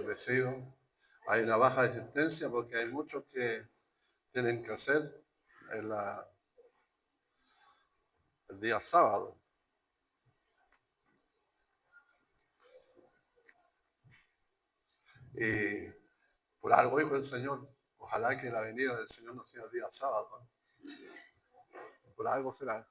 bendecido. Hay una baja asistencia porque hay muchos que tienen que hacer en el día sábado. Y por algo dijo el Señor, ojalá que la venida del Señor no sea el día sábado, ¿no? Por algo será.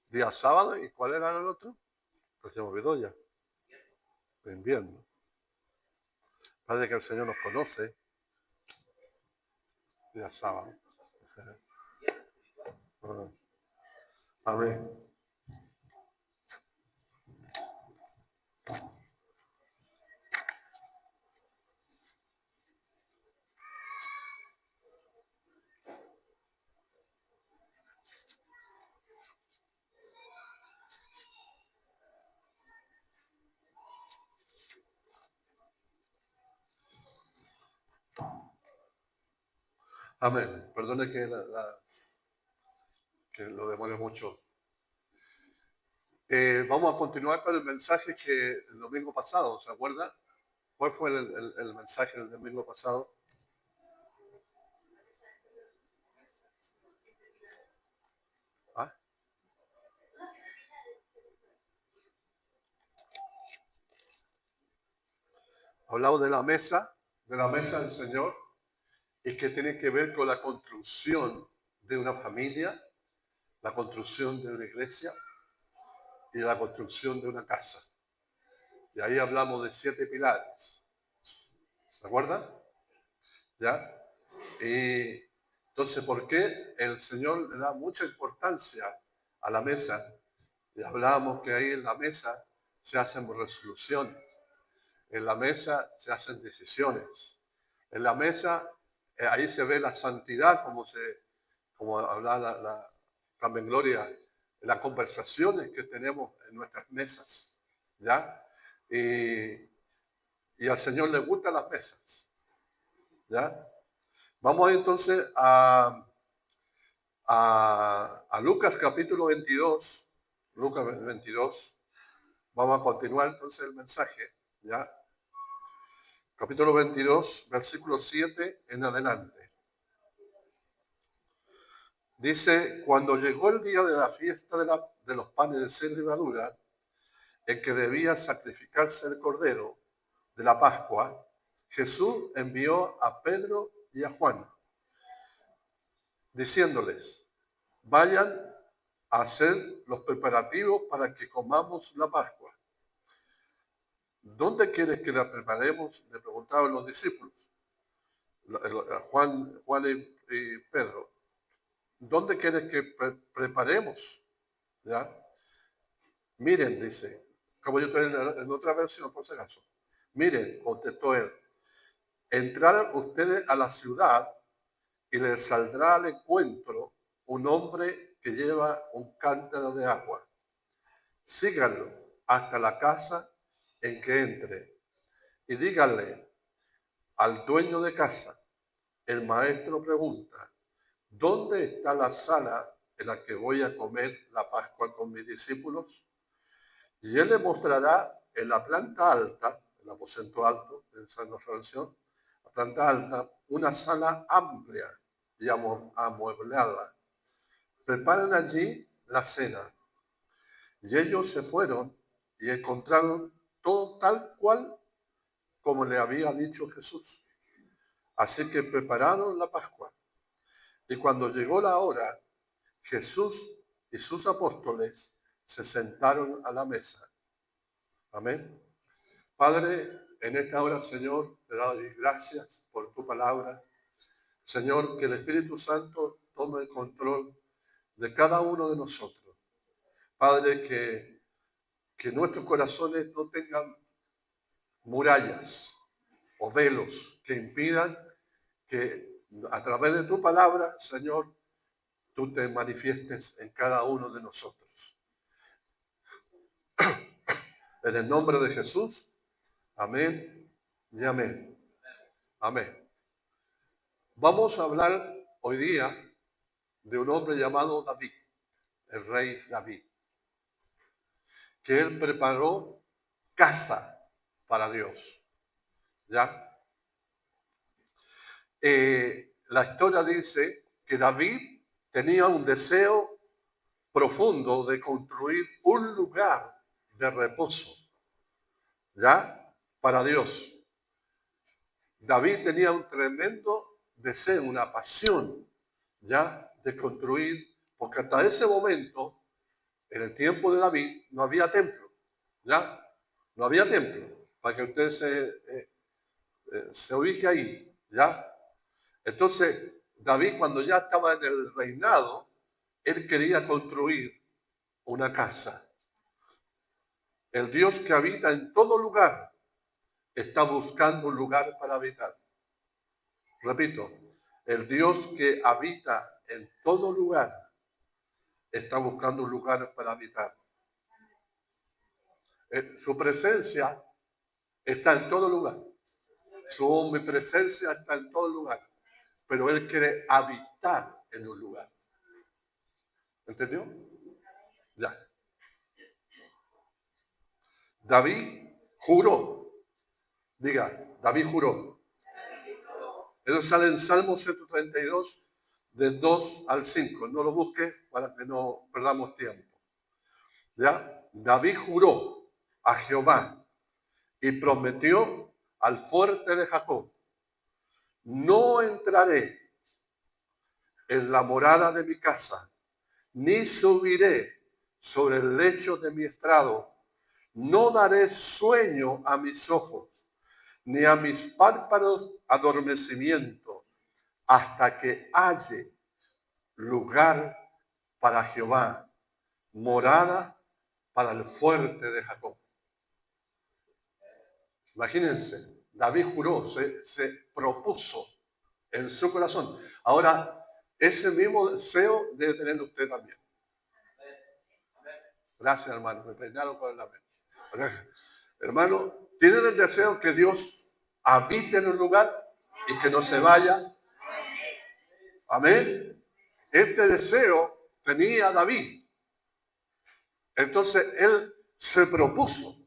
Día sábado, ¿y cuál era el otro? Pues se me olvidó ya. Invierno. Padre, que el Señor nos conoce. Día sábado. Amén. Amén. Perdone que lo demore mucho. Vamos a continuar con el mensaje que el domingo pasado, ¿se acuerda? ¿Cuál fue el mensaje del domingo pasado? ¿Ah? Hablamos de la mesa del Señor, y que tiene que ver con la construcción de una familia, la construcción de una iglesia y la construcción de una casa. Y ahí hablamos de 7 pilares. ¿Se acuerdan? ¿Ya? Y entonces, ¿por qué el Señor le da mucha importancia a la mesa? Y hablábamos que ahí en la mesa se hacen resoluciones, en la mesa se hacen decisiones, en la mesa ahí se ve la santidad, como hablaba la Carmen Gloria, en las conversaciones que tenemos en nuestras mesas, ¿ya? Y al Señor le gustan las mesas, ¿ya? Vamos entonces a Lucas capítulo 22, Lucas 22, vamos a continuar entonces el mensaje, ¿ya? Capítulo 22, versículo 7 en adelante. Dice, cuando llegó el día de la fiesta de los panes sin levadura, en que debía sacrificarse el cordero de la Pascua, Jesús envió a Pedro y a Juan, diciéndoles, vayan a hacer los preparativos para que comamos la Pascua. ¿Dónde quieres que la preparemos? Le preguntaban los discípulos, Juan y Pedro. ¿Dónde quieres que preparemos? ¿Ya? Miren, dice, como yo estoy en otra versión, por si acaso. Miren, contestó él, entraran ustedes a la ciudad y les saldrá al encuentro un hombre que lleva un cántaro de agua. Síganlo hasta la casa en que entre y díganle al dueño de casa, el maestro pregunta, ¿dónde está la sala en la que voy a comer la Pascua con mis discípulos? Y él le mostrará en la planta alta, el aposento alto, en esa nuestra versión, la planta alta, una sala amplia y amueblada. Preparan allí la cena. Y ellos se fueron y encontraron todo tal cual como le había dicho Jesús. Así que prepararon la Pascua. Y cuando llegó la hora, Jesús y sus apóstoles se sentaron a la mesa. Amén. Padre, en esta hora, Señor, te doy gracias por tu palabra. Señor, que el Espíritu Santo tome el control de cada uno de nosotros. Padre, que nuestros corazones no tengan murallas o velos que impidan que a través de tu palabra, Señor, tú te manifiestes en cada uno de nosotros. En el nombre de Jesús, amén y amén. Amén. Vamos a hablar hoy día de un hombre llamado David, el rey David. que él preparó casa para Dios. ¿Ya? La historia dice que David tenía un deseo profundo de construir un lugar de reposo, ¿ya? Para Dios. David tenía un tremendo deseo, una pasión, ¿ya? De construir, porque hasta ese momento, en el tiempo de David, no había templo, ¿ya? No había templo, para que usted se ubique ahí, ¿ya? Entonces, David, cuando ya estaba en el reinado, él quería construir una casa. El Dios que habita en todo lugar está buscando un lugar para habitar. Repito, el Dios que habita en todo lugar está buscando un lugar para habitar. Su presencia está en todo lugar. Su omnipresencia está en todo lugar. Pero Él quiere habitar en un lugar. ¿Entendió? Ya. David juró. Diga, David juró. Eso sale en Salmo 132, del 2 al 5. No lo busque para que no perdamos tiempo. ¿Ya? David juró a Jehová y prometió al fuerte de Jacob: no entraré en la morada de mi casa, ni subiré sobre el lecho de mi estrado. No daré sueño a mis ojos, ni a mis párpados adormecimiento, hasta que halle lugar para Jehová, morada para el fuerte de Jacob. Imagínense, David juró, se propuso en su corazón. Ahora, ese mismo deseo debe tener usted también. Gracias, hermano. Me peinaron con la mente. Hermano, ¿tienen el deseo que Dios habite en un lugar y que no se vaya? Amén. Este deseo tenía David. Entonces, él se propuso.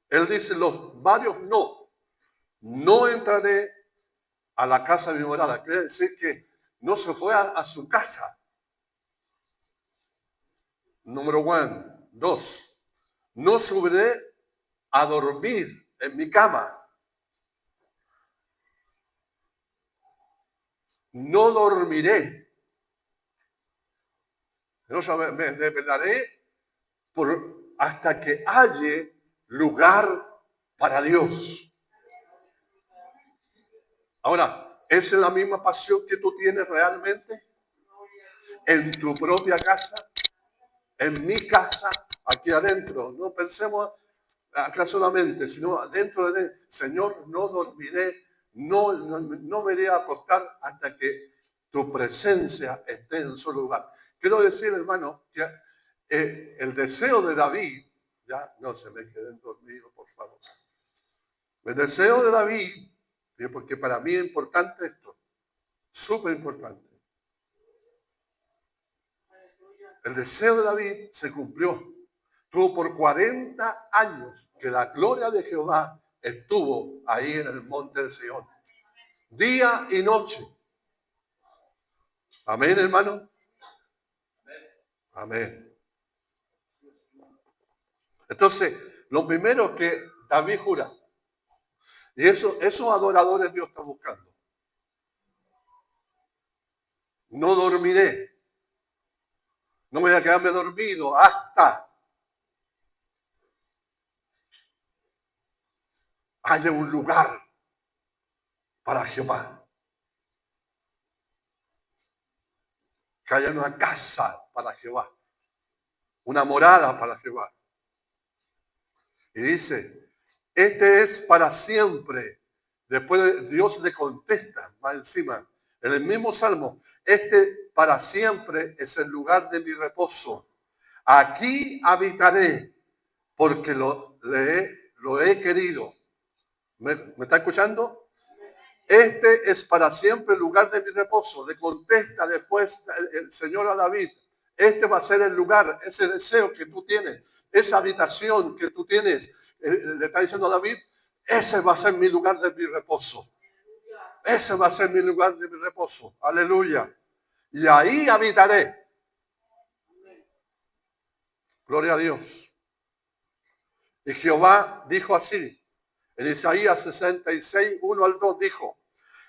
Él dice los varios no. No entraré a la casa de mi morada. Quiere decir que no se fue a su casa. Número 1. 2. No subiré a dormir en mi cama. No dormiré. No sabe, me desvelaré hasta que halle lugar para Dios. Ahora, ¿esa es la misma pasión que tú tienes realmente? En tu propia casa, en mi casa, aquí adentro. No pensemos acá solamente, sino adentro de él. Señor, no dormiré, no me iré a acostar hasta que tu presencia esté en su lugar. Quiero decir, hermano, que el deseo de David, ya no se me queden dormidos, por favor. El deseo de David, porque para mí es importante esto, súper importante. El deseo de David se cumplió. Tuvo por 40 años que la gloria de Jehová estuvo ahí en el monte de Sion, día y noche. Amén, hermano. Amén. Entonces, lo primero que David jura, y esos adoradores Dios está buscando. No dormiré. No voy a quedarme dormido hasta haya un lugar para Jehová. Que haya una casa para Jehová. Una morada para Jehová. Y dice, este es para siempre. Después Dios le contesta, más encima, en el mismo Salmo, este para siempre es el lugar de mi reposo. Aquí habitaré porque lo he querido. ¿Me está escuchando? Este es para siempre el lugar de mi reposo. Le contesta después el Señor a David. Este va a ser el lugar, ese deseo que tú tienes. esa habitación que tú tienes, le está diciendo a David, ese va a ser mi lugar de mi reposo. Ese va a ser mi lugar de mi reposo. Aleluya. Y ahí habitaré. Gloria a Dios. Y Jehová dijo así, en Isaías 66, 1 al 2, dijo,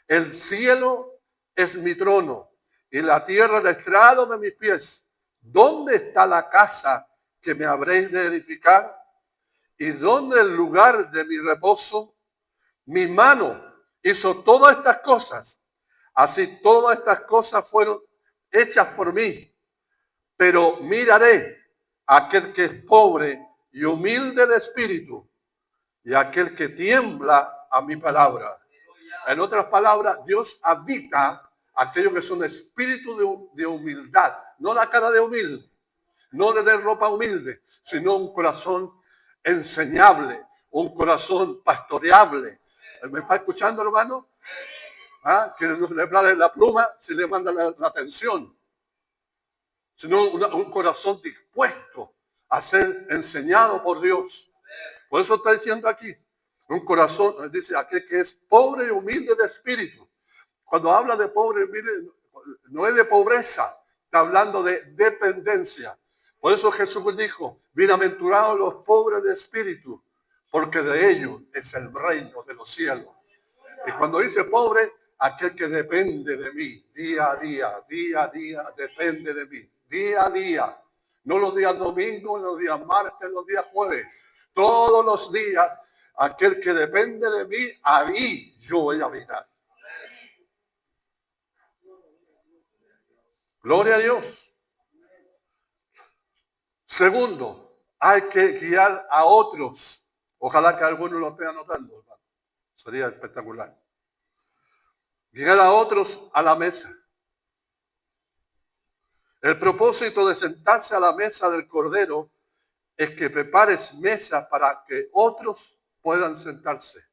el cielo es mi trono y la tierra el estrado de mis pies. ¿Dónde está la casa que me habréis de edificar? ¿Y dónde el lugar de mi reposo? Mi mano hizo todas estas cosas. Así todas estas cosas fueron hechas por mí. Pero miraré a aquel que es pobre y humilde de espíritu y aquel que tiembla a mi palabra. En otras palabras, Dios habita a aquellos que son espíritu de humildad, no la cara de humilde, no de ropa humilde, sino un corazón enseñable, un corazón pastoreable. ¿Me está escuchando, hermano? ¿Ah? Que no le plane la pluma si le manda la atención, sino un corazón dispuesto a ser enseñado por Dios. Por eso está diciendo aquí, un corazón, dice, aquel que es pobre y humilde de espíritu. Cuando habla de pobre, mire, no es de pobreza, está hablando de dependencia. Por eso Jesús dijo, bienaventurados los pobres de espíritu, porque de ellos es el reino de los cielos. Y cuando dice pobre, aquel que depende de mí, día a día, depende de mí, día a día. No los días domingos, los días martes, los días jueves. Todos los días, aquel que depende de mí, ahí yo voy a habitar. Gloria a Dios. Segundo, hay que guiar a otros. Ojalá que algunos lo estén anotando, hermano. Sería espectacular. Guiar a otros a la mesa. El propósito de sentarse a la mesa del Cordero es que prepares mesa para que otros puedan sentarse.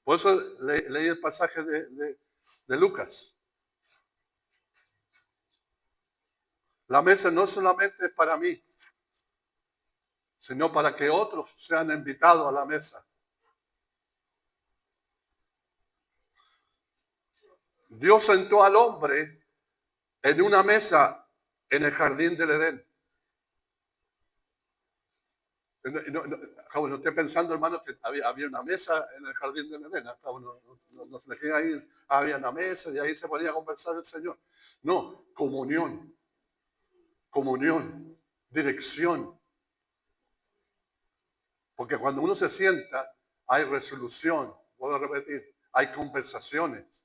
Por eso leí el pasaje de Lucas. La mesa no solamente es para mí, sino para que otros sean invitados a la mesa. Dios sentó al hombre en una mesa en el jardín del Edén. No estoy pensando, hermano, que había una mesa en el jardín del Edén. No se dejé ahí, había una mesa y ahí se ponía a conversar el Señor. No, comunión, dirección. Porque cuando uno se sienta, hay resolución, puedo repetir, hay conversaciones.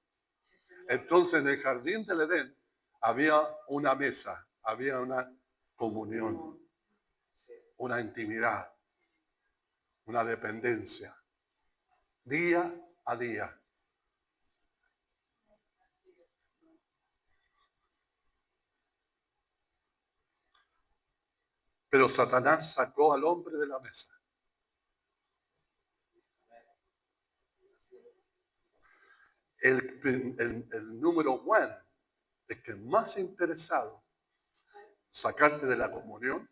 Entonces, en el jardín del Edén había una mesa, había una comunión, una intimidad, una dependencia, día a día. Pero Satanás sacó al hombre de la mesa. El número uno, es que más interesado sacarte de la comunión.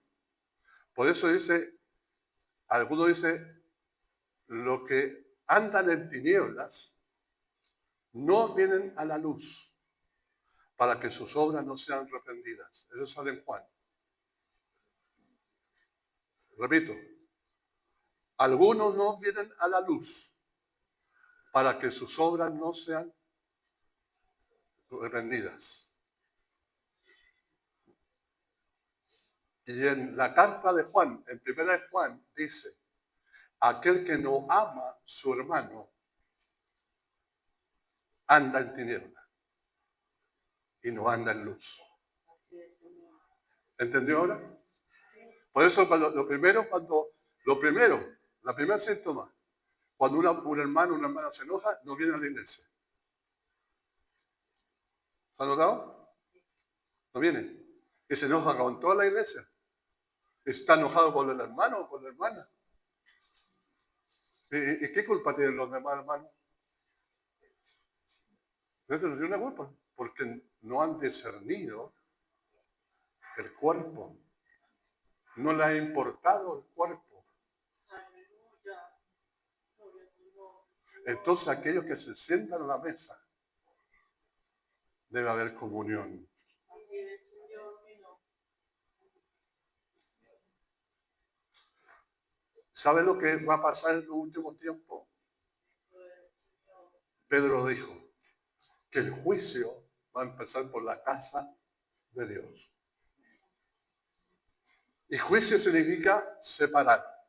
Por eso dice, algunos dicen, lo que andan en tinieblas no vienen a la luz para que sus obras no sean reprendidas. Eso sale en Juan. Repito, algunos no vienen a la luz para que sus obras no sean reprendidas. Y en la carta de Juan, en primera de Juan, dice, aquel que no ama a su hermano anda en tinieblas y no anda en luz. ¿Entendió ahora? Por eso la primera síntoma, cuando un hermano o una hermana se enoja, no viene a la iglesia. ¿Se ha notado? No viene. Y se enoja con toda la iglesia. Está enojado con el hermano o con la hermana. ¿Y qué culpa tienen los demás hermanos? No tiene una culpa, porque no han discernido el cuerpo. No le ha importado el cuerpo. Entonces aquellos que se sientan a la mesa, debe haber comunión. ¿Sabe lo que va a pasar en los últimos tiempos? Pedro dijo que el juicio va a empezar por la casa de Dios. Y juicio significa separar.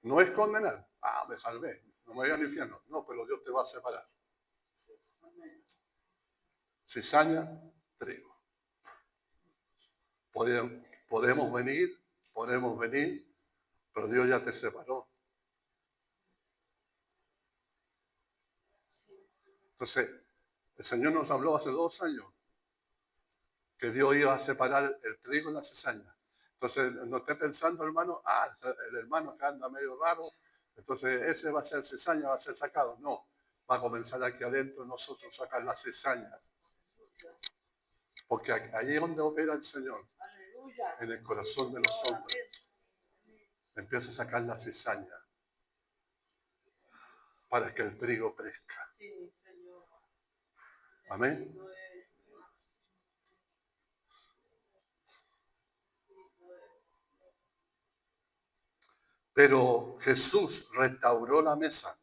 No es condenar. Ah, me salvé, no me voy al infierno. No, pero Dios te va a separar. Cizaña, trigo. Podemos venir, pero Dios ya te separó. Entonces, el Señor nos habló hace 2 años que Dios iba a separar el trigo y la cizaña. Entonces, no esté pensando, hermano, el hermano que anda medio raro, entonces ese va a ser cizaña, va a ser sacado. No, va a comenzar aquí adentro nosotros a sacar la cizaña. Porque allí es donde opera el Señor, en el corazón de los hombres. Empieza a sacar la cizaña para que el trigo crezca. Amén. Pero Jesús restauró la mesa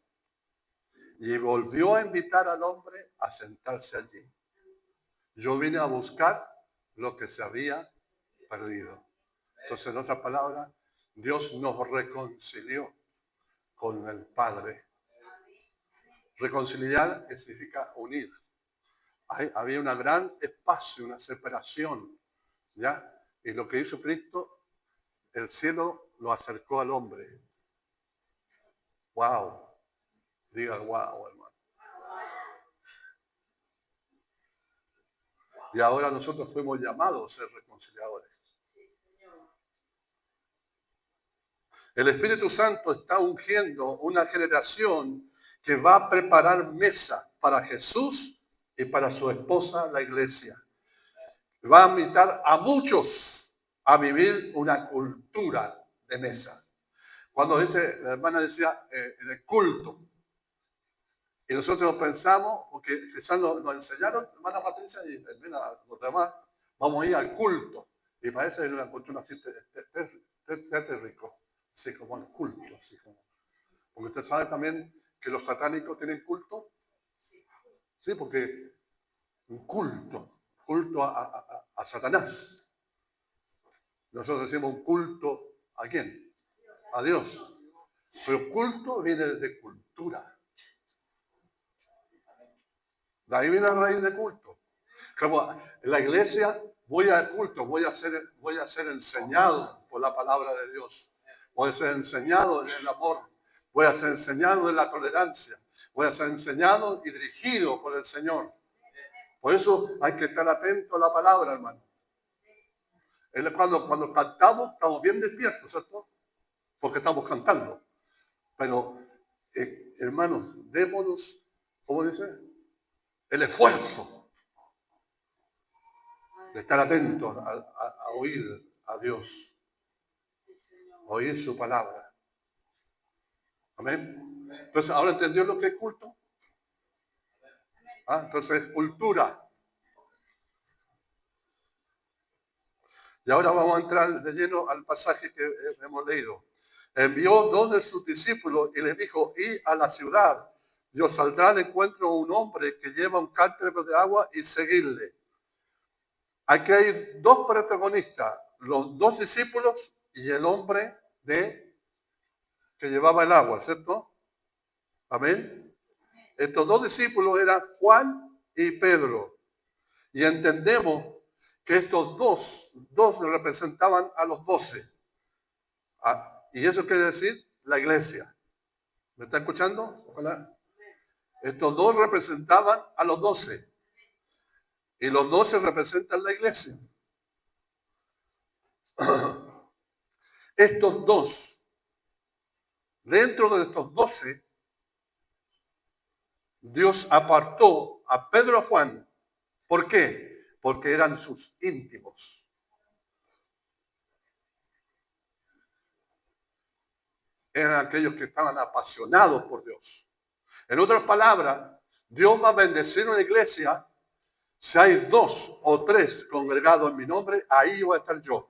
y volvió a invitar al hombre a sentarse allí. Yo vine a buscar lo que se había perdido. Entonces, en otras palabras, Dios nos reconcilió con el Padre. Reconciliar significa unir. Había un gran espacio, una separación, ¿ya? Y lo que hizo Cristo, el cielo lo acercó al hombre. ¡Wow! Diga wow, hermano. Y ahora nosotros fuimos llamados a ser reconciliadores. El Espíritu Santo está ungiendo una generación que va a preparar mesa para Jesús y para su esposa, la iglesia. Va a invitar a muchos a vivir una cultura de mesa. Cuando la hermana decía en el culto, y nosotros pensamos, porque quizás nos enseñaron, hermana Patricia y los demás, vamos a ir al culto. Y parece una cultura así, rico, así como el culto. Así como. Porque usted sabe también que los satánicos tienen culto. Sí, porque un culto a Satanás. Nosotros decimos un culto ¿a quién? A Dios. Pero culto viene de cultura. De ahí viene la raíz de culto. Como en la iglesia voy al culto, voy a ser enseñado por la palabra de Dios. Voy a ser enseñado en el amor. Voy a ser enseñado en la tolerancia. Voy a ser enseñado y dirigido por el Señor. Por eso hay que estar atento a la palabra, hermano. Cuando cantamos, estamos bien despiertos, ¿cierto? Porque estamos cantando. Pero, hermanos, démonos, ¿cómo dice? El esfuerzo de estar atentos a oír a Dios, a oír su palabra. Amén. Entonces, ¿ahora entendió lo que es culto? Entonces es cultura. Y ahora vamos a entrar de lleno al pasaje que hemos leído. Envió 2 de sus discípulos y les dijo, id a la ciudad y os saldrá al encuentro un hombre que lleva un cántaro de agua y seguidle. Aquí hay 2 protagonistas, los 2 discípulos y el hombre que llevaba el agua, ¿cierto? Amén. Estos 2 discípulos eran Juan y Pedro. Y entendemos que estos dos representaban a los 12. Y eso quiere decir la iglesia. ¿Me está escuchando? Ojalá. Estos 2 representaban a los 12. Y los 12 representan la iglesia. Estos 2, dentro de estos 12, Dios apartó a Pedro y a Juan. ¿Por qué? Porque eran sus íntimos. eran aquellos que estaban apasionados por Dios. En otras palabras, Dios va a bendecir una iglesia. Si hay 2 o 3 congregados en mi nombre, ahí voy a estar yo.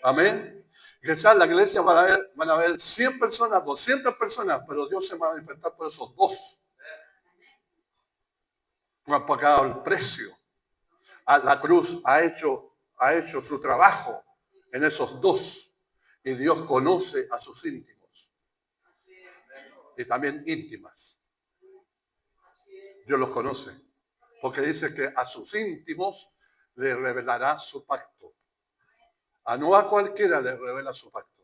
Amén. Quizás la iglesia van a haber 100 personas, 200 personas, pero Dios se va a manifestar por esos 2. No ha pagado el precio. La cruz ha hecho su trabajo en esos 2. Y Dios conoce a sus íntimos. Y también íntimas. Dios los conoce. Porque dice que a sus íntimos le revelará su pacto. No a cualquiera le revela su pacto.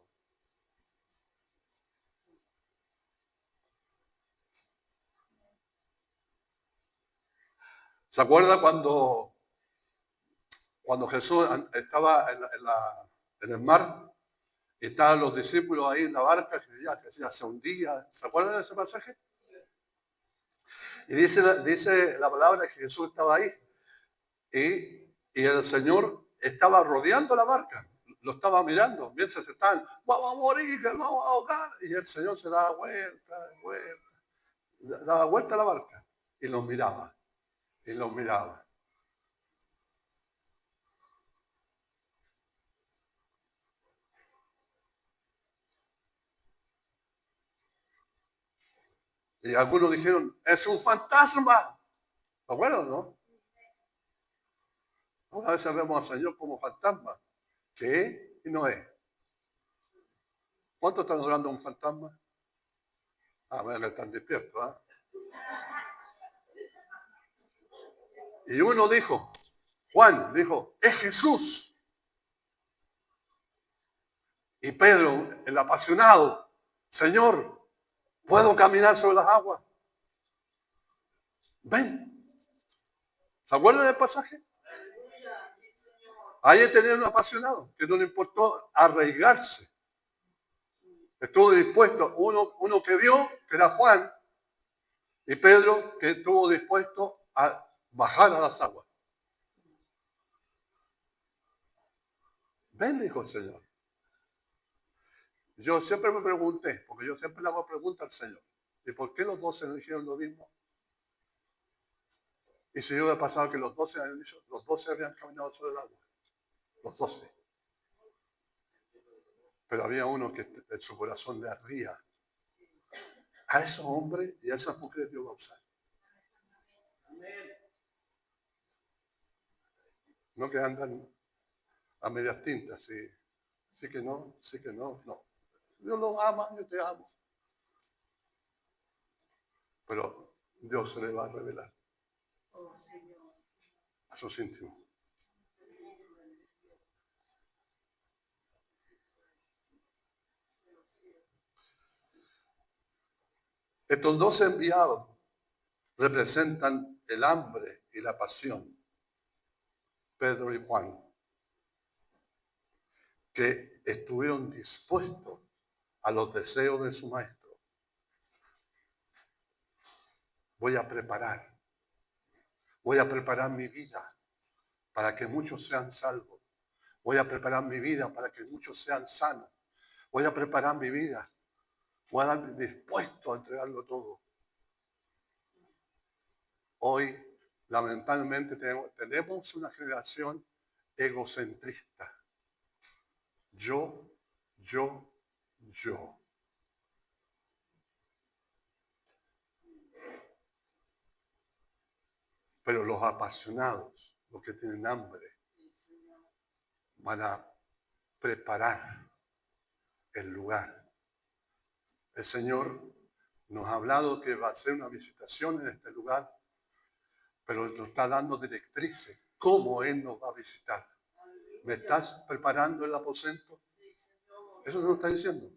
¿Se acuerda cuando Jesús estaba en el mar? Y estaban los discípulos ahí en la barca, que ya se hundía. ¿Se acuerdan de ese pasaje? Y dice la palabra que Jesús estaba ahí. Y el Señor estaba rodeando la barca. Lo estaba mirando. Mientras estaban, vamos a morir, que vamos a ahogar. Y el Señor se daba vuelta a la barca. Y los miraba. Y los miraba. Y algunos dijeron, es un fantasma. Bueno, ¿no? Una vez vemos al Señor como fantasma, que es y no es. ¿Cuántos están adorando a un fantasma? Bueno, están despiertos. Y uno dijo, Juan dijo, es Jesús. Y Pedro, el apasionado, Señor, ¿puedo caminar sobre las aguas? Ven. ¿Se acuerdan del pasaje? Ahí tenía un apasionado que no le importó arraigarse. Estuvo dispuesto, uno que vio, que era Juan, y Pedro, que estuvo dispuesto a bajar a las aguas. Ven, dijo el Señor. Yo siempre me pregunté, porque yo siempre le hago preguntas al Señor, ¿y por qué los 12 no dijeron lo mismo? Y si yo hubiera pasado que los 12 habían dicho, los 12 habían caminado sobre el agua, los 12. Pero había uno que en su corazón le ardía. A esos hombres y a esas mujeres Dios va a usar. No que andan a medias tintas, sí que no, sí que no, no. Dios los ama, yo te amo. Pero Dios se le va a revelar a sus íntimos. Estos 12 enviados representan el hambre y la pasión, Pedro y Juan, que estuvieron dispuestos a los deseos de su maestro. Voy a preparar mi vida para que muchos sean salvos. Voy a preparar mi vida para que muchos sean sanos. Voy a preparar mi vida. Voy a estar dispuesto a entregarlo todo. Hoy, lamentablemente, tenemos una generación egocentrista. Yo. Pero los apasionados, los que tienen hambre, van a preparar el lugar. El Señor nos ha hablado que va a hacer una visitación en este lugar, pero nos está dando directrices. ¿Cómo Él nos va a visitar? ¿Me estás preparando el aposento? Eso nos está diciendo.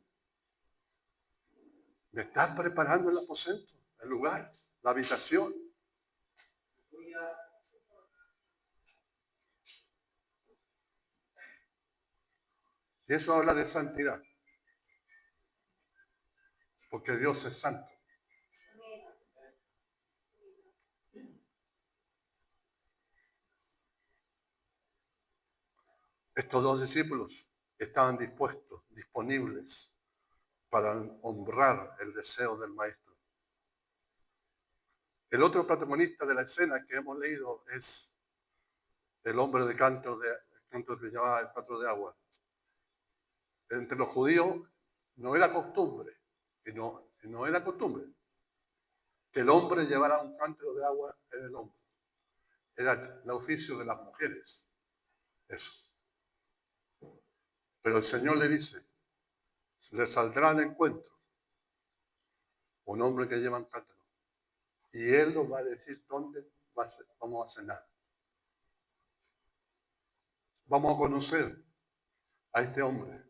¿Me estás preparando el aposento, el lugar, la habitación? Y eso habla de santidad. Porque Dios es santo. Estos 2 discípulos estaban dispuestos, disponibles para honrar el deseo del maestro. El otro protagonista de la escena que hemos leído es el hombre de canto que llamaba el canto de agua. Entre los judíos no era costumbre, y no era costumbre, que el hombre llevara un cántaro de agua en el hombro. Era el oficio de las mujeres, eso. Pero el Señor le dice, le saldrá al encuentro un hombre que lleva un cántaro, y él nos va a decir dónde vamos a cenar. Vamos a conocer a este hombre.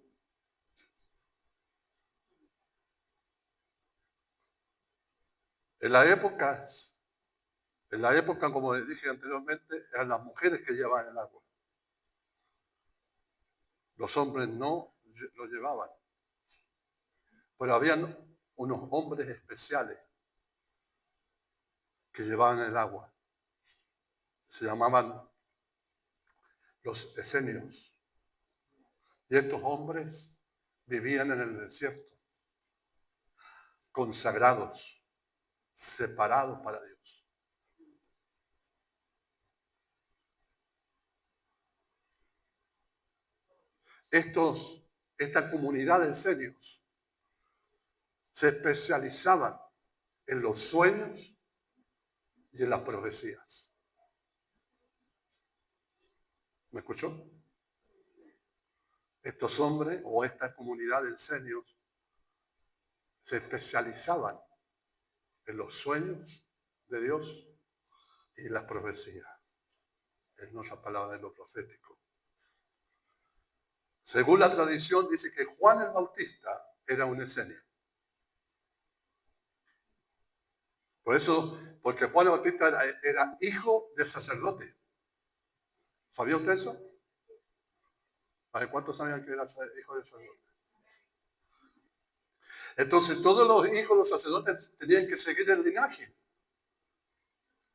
En la época, como les dije anteriormente, eran las mujeres que llevaban el agua. Los hombres no lo llevaban. Pero habían unos hombres especiales que llevaban el agua. Se llamaban los esenios. Y estos hombres vivían en el desierto, consagrados, separados para Dios. Esta comunidad de esenios se especializaban en los sueños y en las profecías. ¿Me escuchó? Estos hombres o esta comunidad de esenios se especializaban en los sueños de Dios y las profecías. Es nuestra palabra en lo profético. Según la tradición, dice que Juan el Bautista era un esenio. Por eso, porque Juan el Bautista era hijo de sacerdote. ¿Sabía usted eso? ¿Cuántos sabían que era hijo de sacerdote? Entonces, todos los hijos de los sacerdotes tenían que seguir el linaje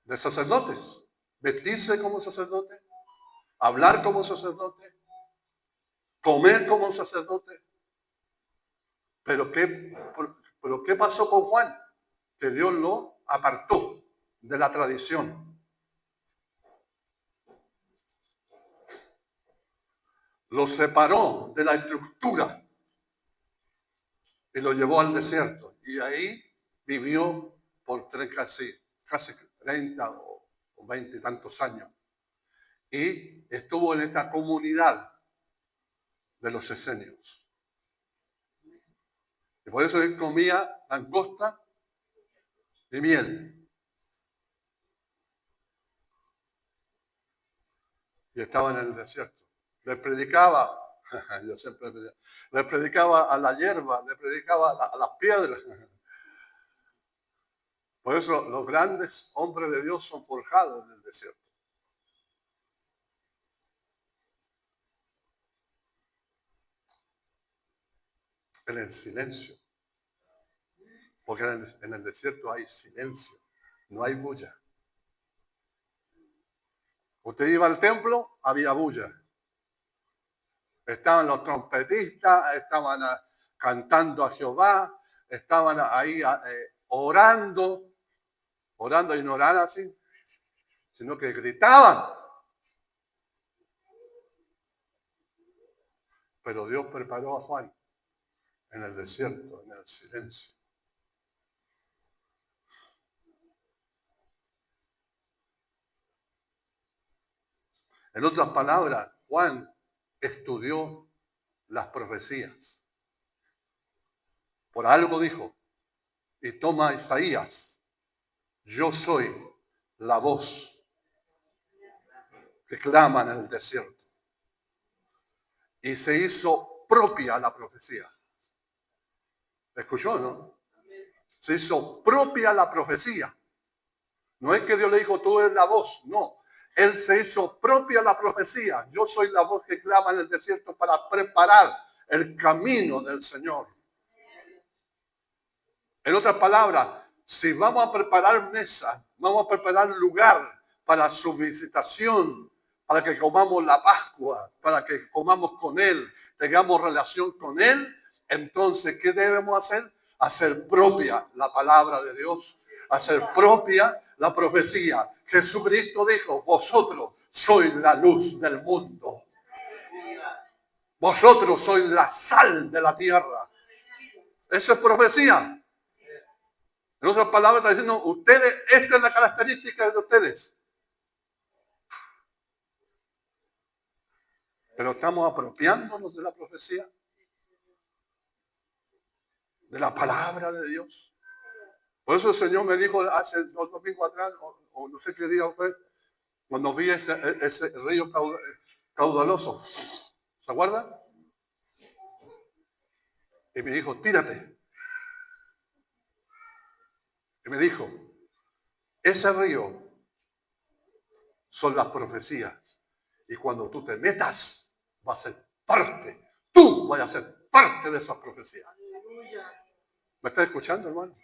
de sacerdotes. Vestirse como sacerdote, hablar como sacerdote, comer como sacerdote. Pero ¿qué pasó con Juan? Que Dios lo apartó de la tradición. Lo separó de la estructura y lo llevó al desierto. Y ahí vivió por casi 30 o 20 y tantos años. Y estuvo en esta comunidad de los esenios. Y por eso él comía langosta y miel. Y estaba en el desierto. Le predicaba, yo siempre le predicaba a la hierba, le predicaba a las piedras. Por eso los grandes hombres de Dios son forjados en el desierto. En el silencio. Porque en el desierto hay silencio, no hay bulla. Usted iba al templo, había bulla. Estaban los trompetistas, estaban cantando a Jehová, estaban ahí orando y no oraban así, sino que gritaban. Pero Dios preparó a Juan en el desierto, en el silencio. En otras palabras, Juan estudió las profecías. Por algo dijo, y toma Isaías, yo soy la voz que clama en el desierto. Y se hizo propia la profecía. ¿Escuchó, no? Se hizo propia la profecía. No es que Dios le dijo, tú eres la voz, no. Él se hizo propia la profecía. Yo soy la voz que clama en el desierto para preparar el camino del Señor. En otras palabras, si vamos a preparar mesa, vamos a preparar lugar para su visitación, para que comamos la Pascua, para que comamos con Él, tengamos relación con Él, Entonces, ¿qué debemos hacer? Hacer propia la palabra de Dios, hacer propia la profecía. Jesucristo dijo, vosotros sois la luz del mundo. Vosotros sois la sal de la tierra. Eso es profecía. En otras palabras, está diciendo, ustedes, esta es la característica de ustedes. Pero estamos apropiándonos de la profecía, de la palabra de Dios. Por eso el Señor me dijo hace 2 domingos atrás, o no sé qué día fue, cuando vi ese río caudaloso. ¿Se acuerdan? Y me dijo, tírate. Y me dijo, ese río son las profecías. Y cuando tú te metas, vas a ser parte. Tú vas a ser parte de esas profecías. ¿Me estás escuchando, hermano?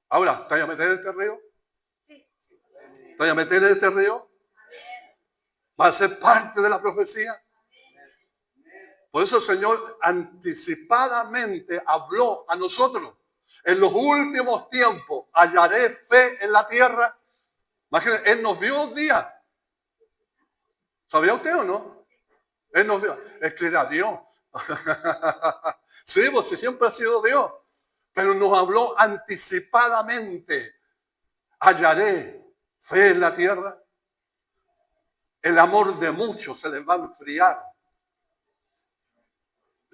Ahora, ¿te vas a meter en este río? ¿Te vas a meter en este río? ¿Vas a ser parte de la profecía? Por eso el Señor anticipadamente habló a nosotros. En los últimos tiempos hallaré fe en la tierra. Imagínense, Él nos dio un día. ¿Sabía usted o no? Él nos dio. Es que era Dios. Sí, pues sí, siempre ha sido Dios. Pero nos habló anticipadamente. Hallaré fe en la tierra. El amor de muchos se les va a enfriar.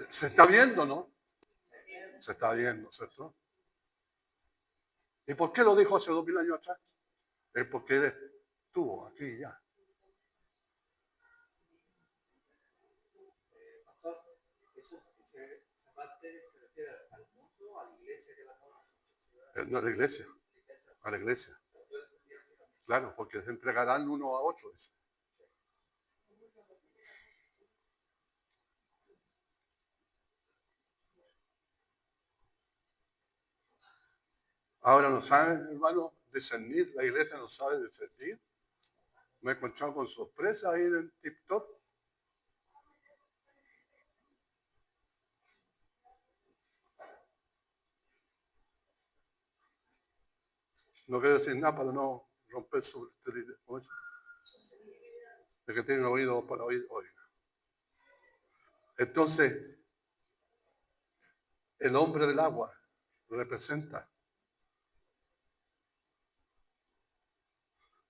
Se está viendo, ¿no? Se está viendo, ¿cierto? ¿Y por qué lo dijo hace 2000 años atrás? Es porque Él estuvo aquí ya. No a la iglesia. A la iglesia. Claro, porque se entregarán uno a otro. Dice. Ahora no saben, hermano, discernir. La iglesia no sabe discernir. Me he encontrado con sorpresa ahí en TikTok. No quiero decir nada para no romper su... ¿Cómo es? De que tienen oído para oír, oiga. Entonces, el hombre del agua representa.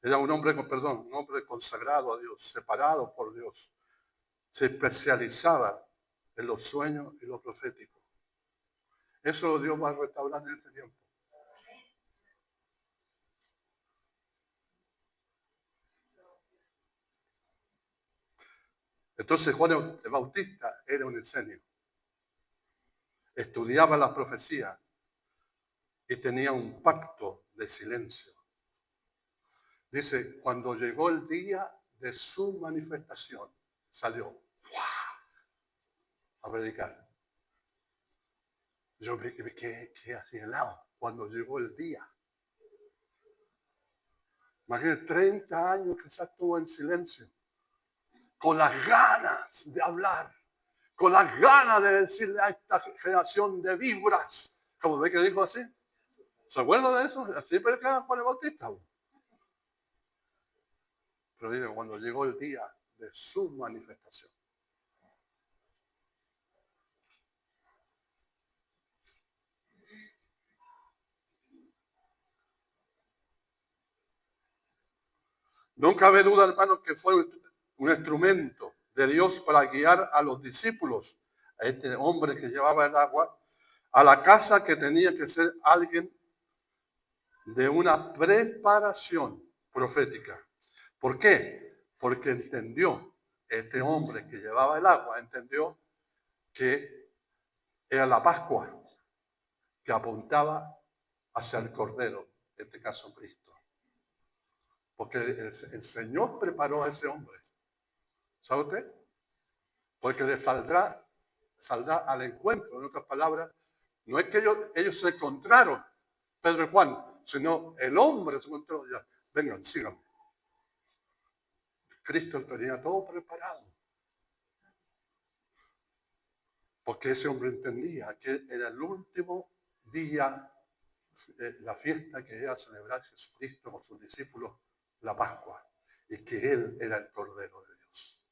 Era un hombre, perdón, un hombre consagrado a Dios, separado por Dios. Se especializaba en los sueños y lo profético. Eso Dios va a restaurar en este tiempo. Entonces Juan el Bautista era un incendio. Estudiaba la profecía y tenía un pacto de silencio. Dice, cuando llegó el día de su manifestación, salió a predicar. Yo me quedé así helado cuando llegó el día. Imagínate, 30 años que se estuvo en silencio, con las ganas de hablar, con las ganas de decirle a esta generación de víboras, como ve que dijo así. ¿Se acuerdan de eso? Así predicaba Juan el Bautista. Pero dice, cuando llegó el día de su manifestación. No cabe duda, hermanos, que fue un instrumento de Dios para guiar a los discípulos, a este hombre que llevaba el agua, a la casa que tenía que ser alguien de una preparación profética. ¿Por qué? Porque entendió, este hombre que llevaba el agua, entendió que era la Pascua que apuntaba hacia el Cordero, en este caso Cristo. Porque el Señor preparó a ese hombre. ¿Sabe usted? Porque le saldrá al encuentro. En otras palabras, no es que ellos se encontraron, Pedro y Juan, sino el hombre se encontró ya. Vengan, síganme. Cristo tenía todo preparado. Porque ese hombre entendía que era el último día, la fiesta que iba a celebrar Jesucristo con sus discípulos, la Pascua, y que Él era el Cordero de Dios.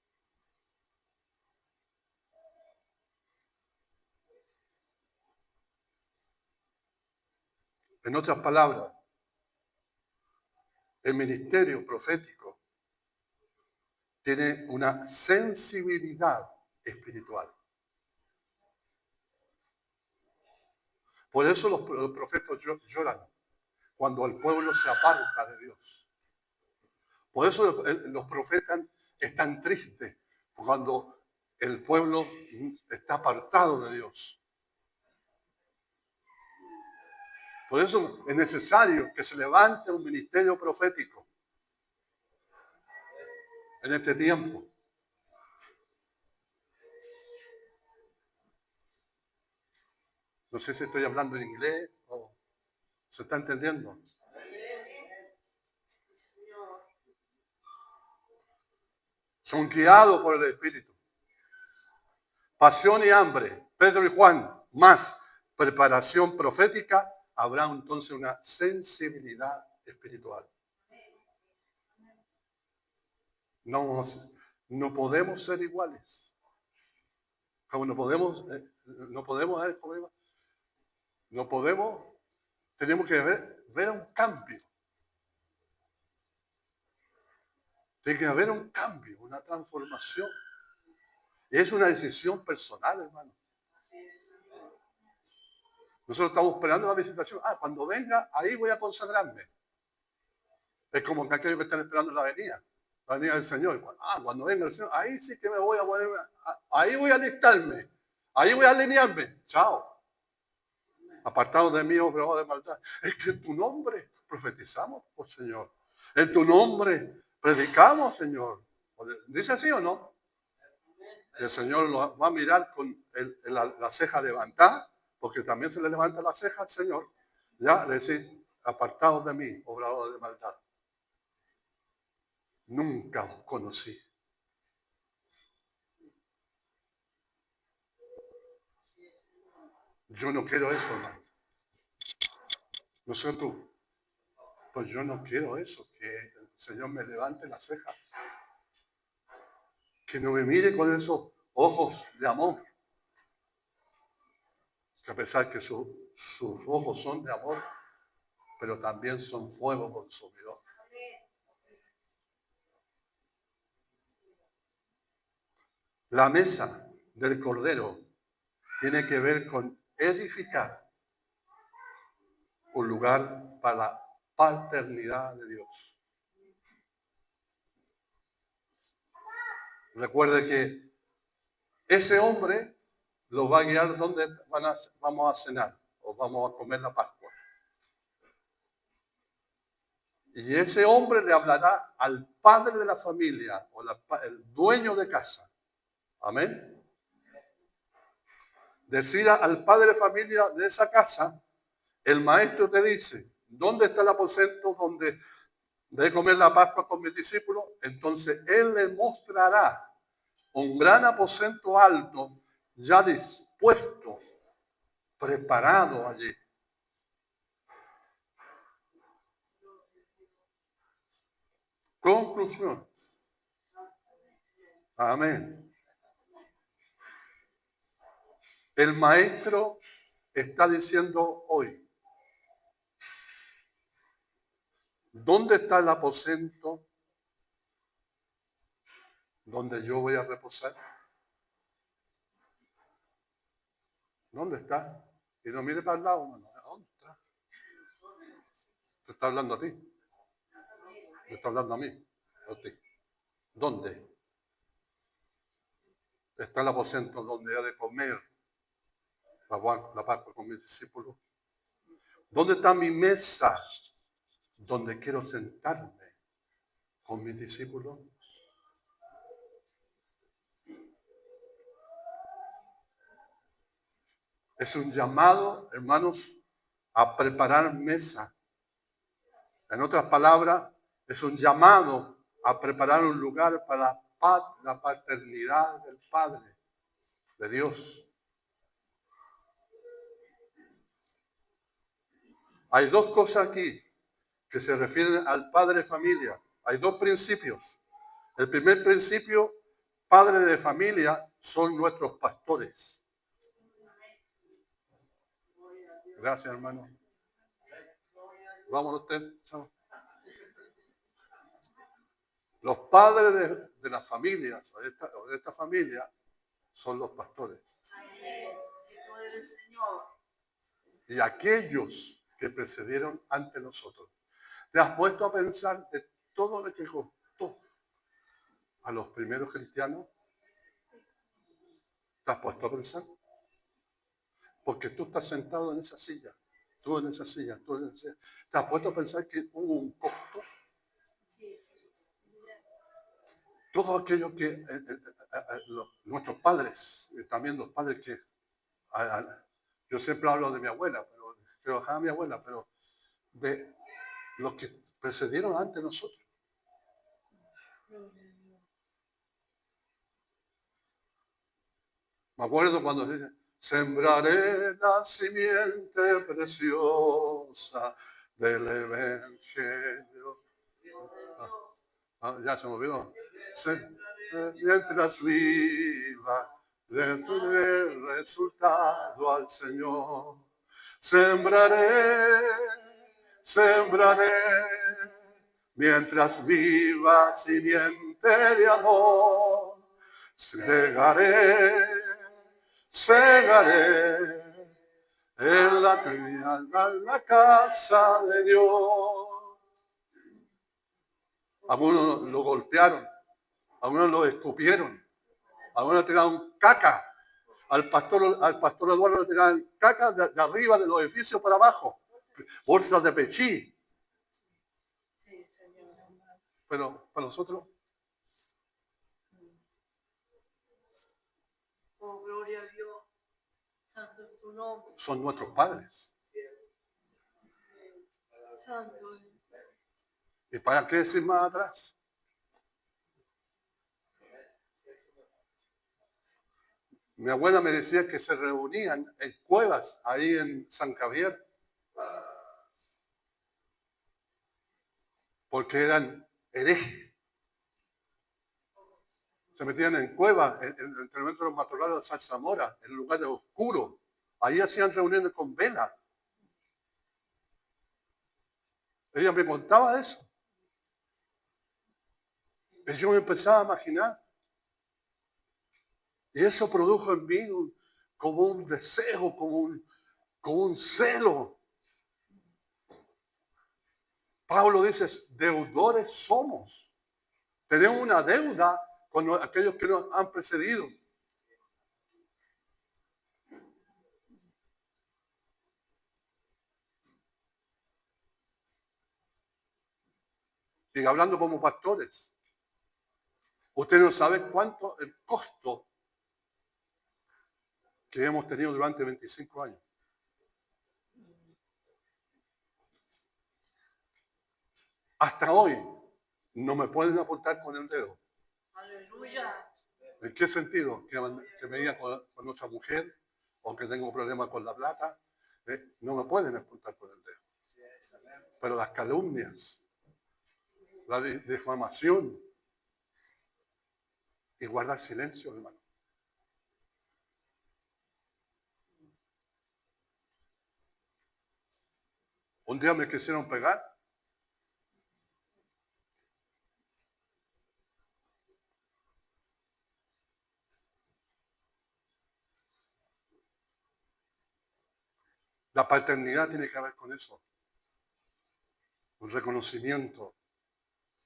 En otras palabras, el ministerio profético tiene una sensibilidad espiritual. Por eso los profetas lloran cuando el pueblo se aparta de Dios. Por eso los profetas están tristes cuando el pueblo está apartado de Dios. Por eso es necesario que se levante un ministerio profético en este tiempo. No sé si estoy hablando en inglés o se está entendiendo. Son guiados por el Espíritu. Pasión y hambre, Pedro y Juan, más preparación profética, habrá entonces una sensibilidad espiritual. No podemos ser iguales. Como no podemos tenemos que ver un cambio. Tiene que haber un cambio, una transformación. Es una decisión personal, hermano. Nosotros estamos esperando la visitación. Cuando venga, ahí voy a consagrarme. Es como aquellos que están esperando la venida del Señor. Cuando venga el Señor, ahí sí que me voy a poner, ahí voy a alistarme, ahí voy a alinearme. Chao. Apartados de mí, obradores de maldad. Es que en tu nombre profetizamos, oh Señor. En tu nombre predicamos, Señor. ¿Dice así o no? El Señor lo va a mirar con la ceja levantada, porque también se le levanta la ceja al Señor. Ya, decir, apartados de mí, obradores de maldad. Nunca os conocí. Yo no quiero eso, hermano. No sé tú. Pues yo no quiero eso, que el Señor me levante la ceja. Que no me mire con esos ojos de amor. Que a pesar que sus ojos son de amor, pero también son fuego consumidor. La mesa del Cordero tiene que ver con edificar un lugar para la paternidad de Dios. Recuerde que ese hombre los va a guiar donde vamos a cenar o vamos a comer la Pascua. Y ese hombre le hablará al padre de la familia o el dueño de casa. Amén. Decir al padre de familia de esa casa, el maestro te dice, ¿dónde está el aposento donde de comer la Pascua con mis discípulos? Entonces él le mostrará un gran aposento alto, ya dispuesto, preparado allí. Conclusión. Amén. El maestro está diciendo hoy, ¿dónde está el aposento donde yo voy a reposar? ¿Dónde está? Y no mire para el lado, hermano. ¿Dónde está? Te está hablando a ti. Me está hablando a mí. A ti. ¿Dónde? Está el aposento donde he de comer la Pascua con mis discípulos. ¿Dónde está mi mesa donde quiero sentarme con mis discípulos? Es un llamado, hermanos, a preparar mesa. En otras palabras, es un llamado a preparar un lugar para la paternidad del Padre, de Dios. Hay dos cosas aquí que se refieren al padre de familia. Hay dos principios. El primer principio, padre de familia, son nuestros pastores. Gracias, hermano. Vámonos, usted. Los padres de las familias, o de esta familia, son los pastores. Y aquellos que precedieron ante nosotros. ¿Te has puesto a pensar de todo lo que costó a los primeros cristianos? ¿Te has puesto a pensar? Porque tú estás sentado en esa silla, tú en esa silla, tú en esa silla. ¿Te has puesto a pensar que hubo un costo? Todo aquello que nuestros padres, también los padres que... yo siempre hablo de mi abuela, pero trabajaba mi abuela, pero de los que precedieron ante nosotros. Me acuerdo cuando dice, sembraré la simiente preciosa del Evangelio. Ya se me olvidó. Mientras viva, le daré resultado al Señor. Sembraré, sembraré, mientras viva simiente de amor. Segaré, segaré en la casa de Dios. Algunos lo golpearon, algunos lo escupieron, algunos le tiraron caca. Al pastor Eduardo le tiraron caca de arriba de los edificios para abajo, bolsas de pechí. Pero para nosotros, oh, gloria a Dios, santo es tu nombre. Son nuestros padres. Santo. ¿Y para qué decir más atrás? Mi abuela me decía que se reunían en cuevas ahí en San Javier, porque eran herejes. Se metían en cuevas, en el los matorrales de Salzamora, en lugares oscuros. Ahí hacían reuniones con vela. Ella me contaba eso. Y yo me empezaba a imaginar. Y eso produjo en mí como un deseo, como un celo. Pablo dice, deudores somos. Tenemos una deuda con aquellos que nos han precedido. Y hablando como pastores, usted no sabe cuánto el costo que hemos tenido durante 25 años. Hasta hoy no me pueden apuntar con el dedo. Aleluya. ¿En qué sentido? Que me diga con otra mujer o que tengo problemas con la plata. No me pueden apuntar con el dedo. Pero las calumnias, la difamación y guardar silencio, hermano. Un día me quisieron pegar. La paternidad tiene que ver con eso. Un reconocimiento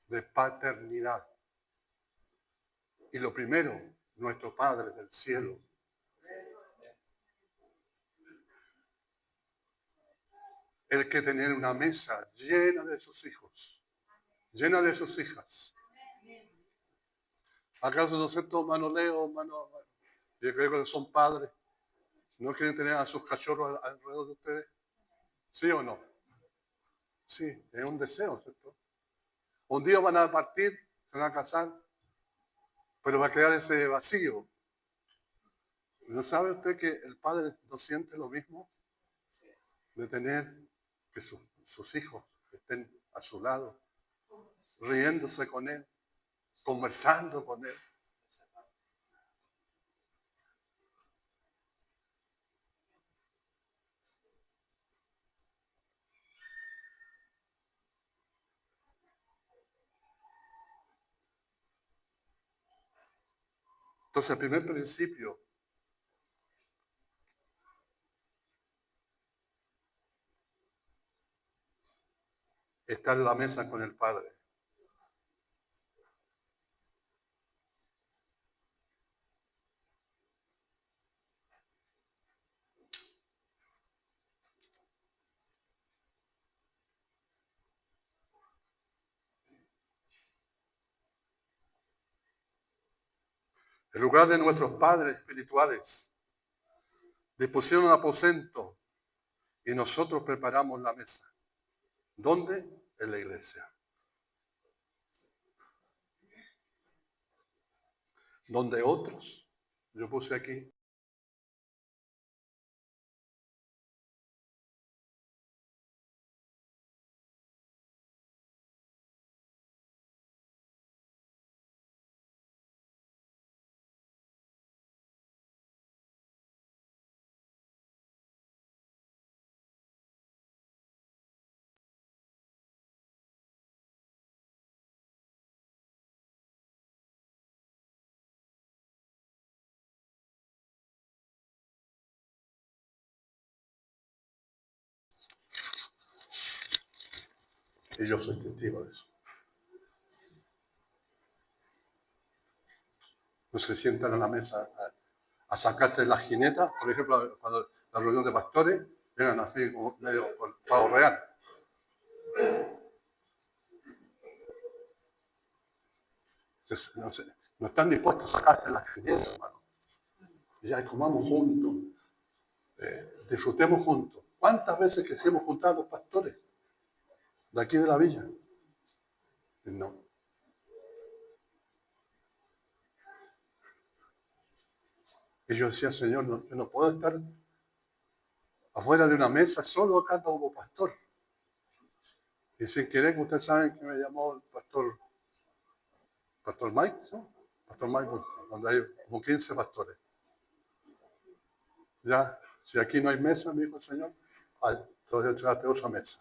de paternidad. Y lo primero, nuestro Padre del cielo. El que tener una mesa llena de sus hijos, llena de sus hijas. ¿Acaso no sé todos, hermano Leo, hermano? Yo creo que son padres. ¿No quieren tener a sus cachorros alrededor de ustedes? ¿Sí o no? Sí, es un deseo, ¿cierto? Un día van a partir, se van a casar, pero va a quedar ese vacío. ¿No sabe usted que el padre no siente lo mismo? De tener que sus hijos estén a su lado, riéndose con él, conversando con él. Entonces, el primer principio está en la mesa con el Padre. En lugar de nuestros padres espirituales, dispusieron un aposento y nosotros preparamos la mesa. ¿Dónde? En la iglesia. Donde otros, yo puse aquí, y yo soy testigo de eso. No se sientan a la mesa a sacarte la jineta, por ejemplo, cuando la reunión de pastores, llegan así como medio por pavo real. No están dispuestos a sacarse la jineta, hermano. Y ya comamos juntos, disfrutemos juntos. ¿Cuántas veces que hemos juntado a los pastores de aquí de la villa? Y no. Y yo decía, Señor, yo no puedo estar afuera de una mesa solo acá como pastor. Y sin querer, ustedes saben que me llamó el pastor Mike, ¿no? Pastor Mike, cuando hay como 15 pastores. Ya, si aquí no hay mesa, me dijo el Señor, entonces tráete otra mesa.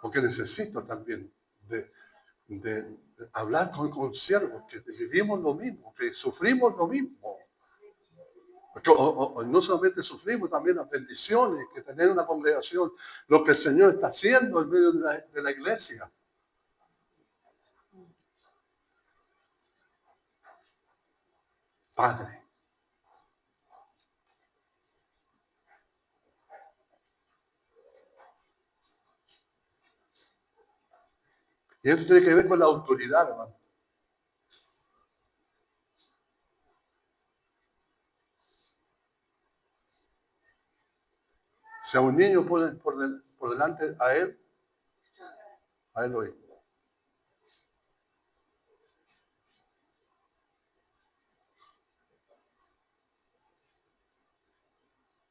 Porque necesito también de hablar con siervos, que vivimos lo mismo, que sufrimos lo mismo. No solamente sufrimos, también las bendiciones, que tener una congregación, lo que el Señor está haciendo en medio de la iglesia. Padre. Y eso tiene que ver con la autoridad, hermano. Si a un niño pone por delante a él lo oí.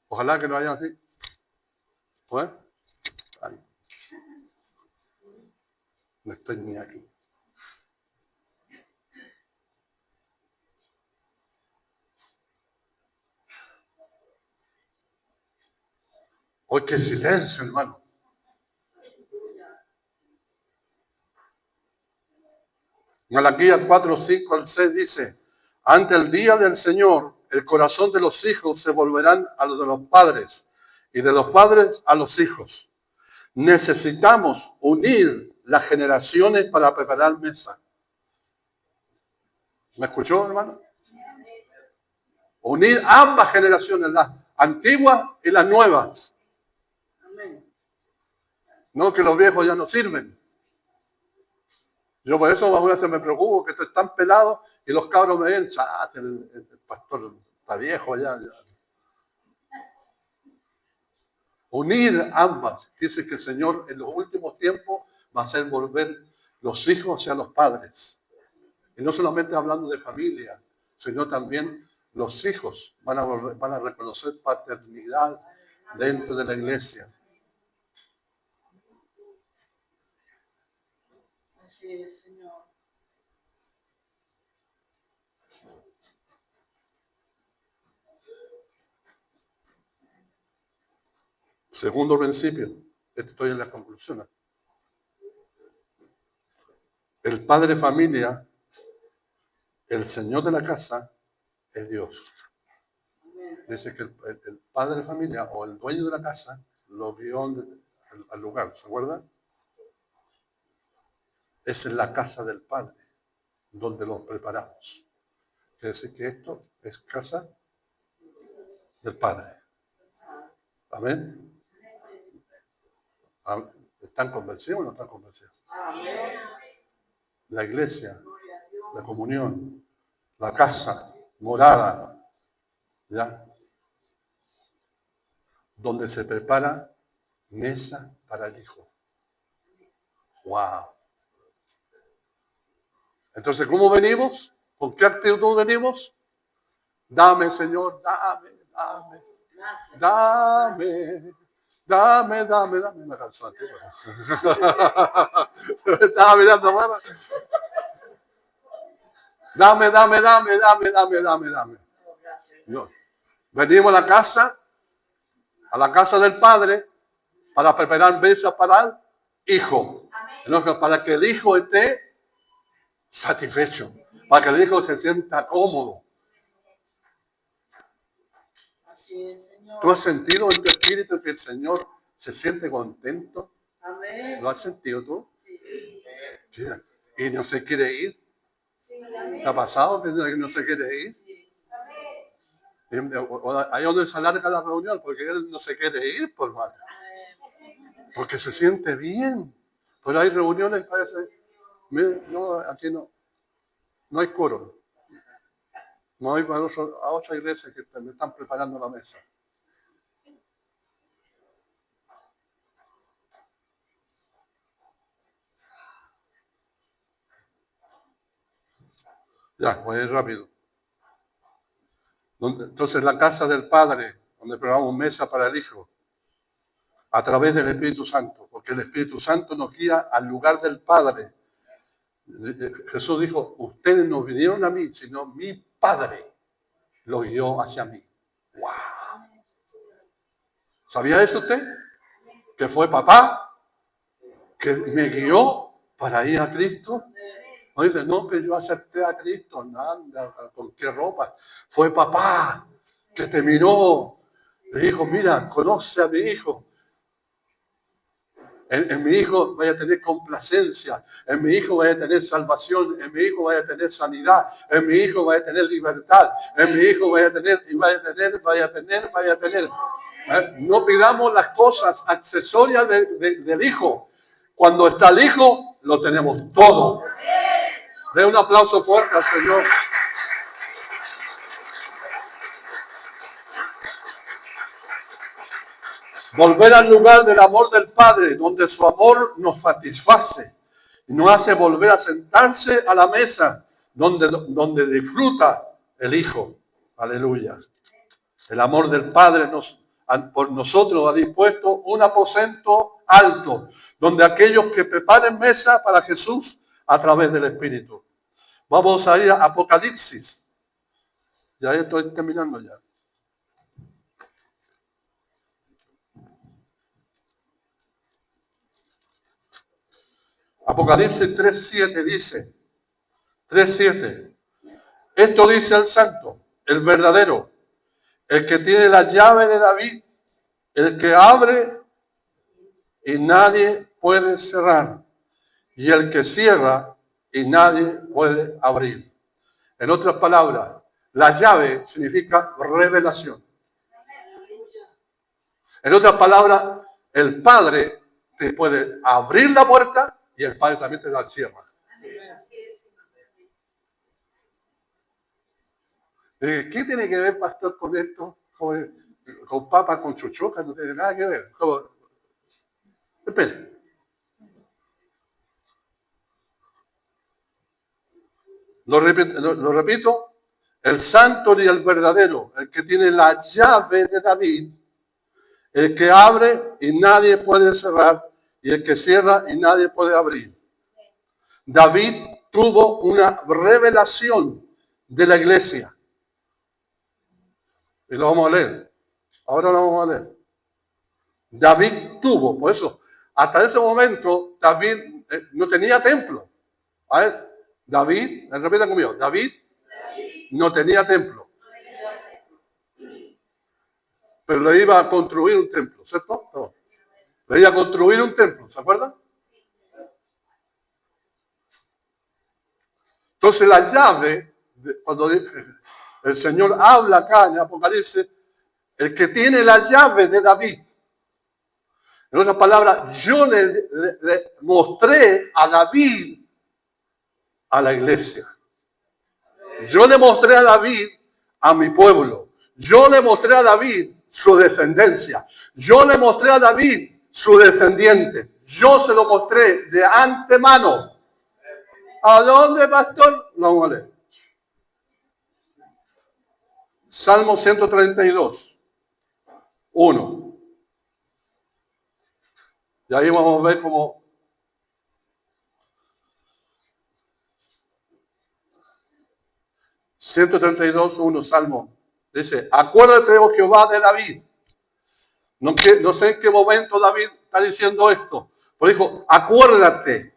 Ojalá que no haya así. ¿Pues? Ay, no estoy ni aquí. Hoy qué silencio, hermano. Malaquías 4, 5 al 6 dice, ante el día del Señor, el corazón de los hijos se volverán a los de los padres y de los padres a los hijos. Necesitamos unir las generaciones para preparar mesa. ¿Me escuchó, hermano? Unir ambas generaciones, las antiguas y las nuevas. No que los viejos ya no sirven. Yo por eso a veces me preocupo que estoy tan pelado y los cabros me ven, el pastor está viejo ya. Unir ambas. Dice que el Señor en los últimos tiempos va a hacer volver los hijos hacia los padres. Y no solamente hablando de familia, sino también los hijos van a reconocer paternidad dentro de la iglesia. Así es, Señor. Segundo principio, estoy en la conclusión. El padre de familia, el señor de la casa, es Dios. Dice que el padre de familia o el dueño de la casa lo guió al lugar, ¿se acuerdan? Es en la casa del Padre donde los preparamos. Quiere decir que esto es casa del Padre. Amén. ¿Están convencidos o no están convencidos? La iglesia, la comunión, la casa, morada, ¿ya? Donde se prepara mesa para el Hijo. ¡Wow! Entonces, ¿cómo venimos? ¿Con qué actitud venimos? Dame, Señor, dame, dame, dame, dame, dame, dame. Una canción antigua. Estaba mirando, bueno. Dame, dame, dame, dame, dame, dame, dame. No. Venimos a la casa del Padre, para preparar mesa para el Hijo. Entonces, para que el Hijo esté satisfecho, para que el Hijo se sienta cómodo. Así es, Señor. ¿Tú has sentido en tu espíritu que el Señor se siente contento? Amén. ¿Lo has sentido tú? Sí. Sí. ¿Y no se quiere ir? Sí, amén. ¿Te ha pasado que no se quiere ir? Ahí donde se alarga la reunión porque él no se quiere ir, por mal. Porque se siente bien. Pero hay reuniones, parece, no, aquí no hay coro. No hay a otra iglesia que me están preparando la mesa. Ya, voy a ir rápido. Entonces la casa del Padre, donde preparamos mesa para el Hijo, a través del Espíritu Santo, porque el Espíritu Santo nos guía al lugar del Padre. Jesús dijo, ustedes no vinieron a mí, sino mi Padre lo guió hacia mí. ¡Wow! ¿Sabía eso usted? Que fue papá que me guió para ir a Cristo. No dice, no, que yo acepté a Cristo, nada, ¿con qué ropa? Fue papá que te miró, le dijo, mira, conoce a mi hijo. En mi hijo vaya a tener complacencia, en mi hijo vaya a tener salvación, en mi hijo vaya a tener sanidad, en mi hijo vaya a tener libertad, en mi hijo vaya a tener. No pidamos las cosas accesorias del hijo. Cuando está el hijo, lo tenemos todo. De un aplauso fuerte al Señor. Volver al lugar del amor del Padre, donde su amor nos satisface y nos hace volver a sentarse a la mesa, donde disfruta el Hijo. Aleluya. El amor del Padre por nosotros ha dispuesto un aposento alto, donde aquellos que preparen mesa para Jesús a través del Espíritu. Vamos a ir a Apocalipsis. Ya estoy terminando ya. Apocalipsis 3:7 dice, 3:7, esto dice el santo, el verdadero, el que tiene la llave de David, el que abre y nadie puede cerrar, y el que cierra y nadie puede abrir. En otras palabras, la llave significa revelación. En otras palabras, el Padre te puede abrir la puerta y el Padre también te la cierra. ¿Qué tiene que ver, pastor, con esto? Con papas, con chuchuca, no tiene nada que ver. Espere. Lo repito, el santo y el verdadero, el que tiene la llave de David, el que abre y nadie puede cerrar, y el que cierra y nadie puede abrir. David tuvo una revelación de la iglesia. Y lo vamos a leer. Ahora lo vamos a leer. David tuvo, por eso, hasta ese momento, David no tenía templo. A ver, David, repita conmigo, David no tenía templo. Pero le iba a construir un templo, ¿cierto? No. Le iba a construir un templo, ¿se acuerdan? Entonces la llave, cuando el Señor habla acá en Apocalipsis, el que tiene la llave de David. En otras palabras, yo le mostré a David a la iglesia. Yo le mostré a David a mi pueblo. Yo le mostré a David su descendencia. Yo le mostré a David su descendiente. Yo se lo mostré de antemano. ¿A dónde, pastor? Lo vamos a leer. Salmo 132, 1. Y ahí vamos a ver cómo (132:1) Salmo. Dice, acuérdate, oh Jehová, de David. No sé en qué momento David está diciendo esto. Pero dijo, acuérdate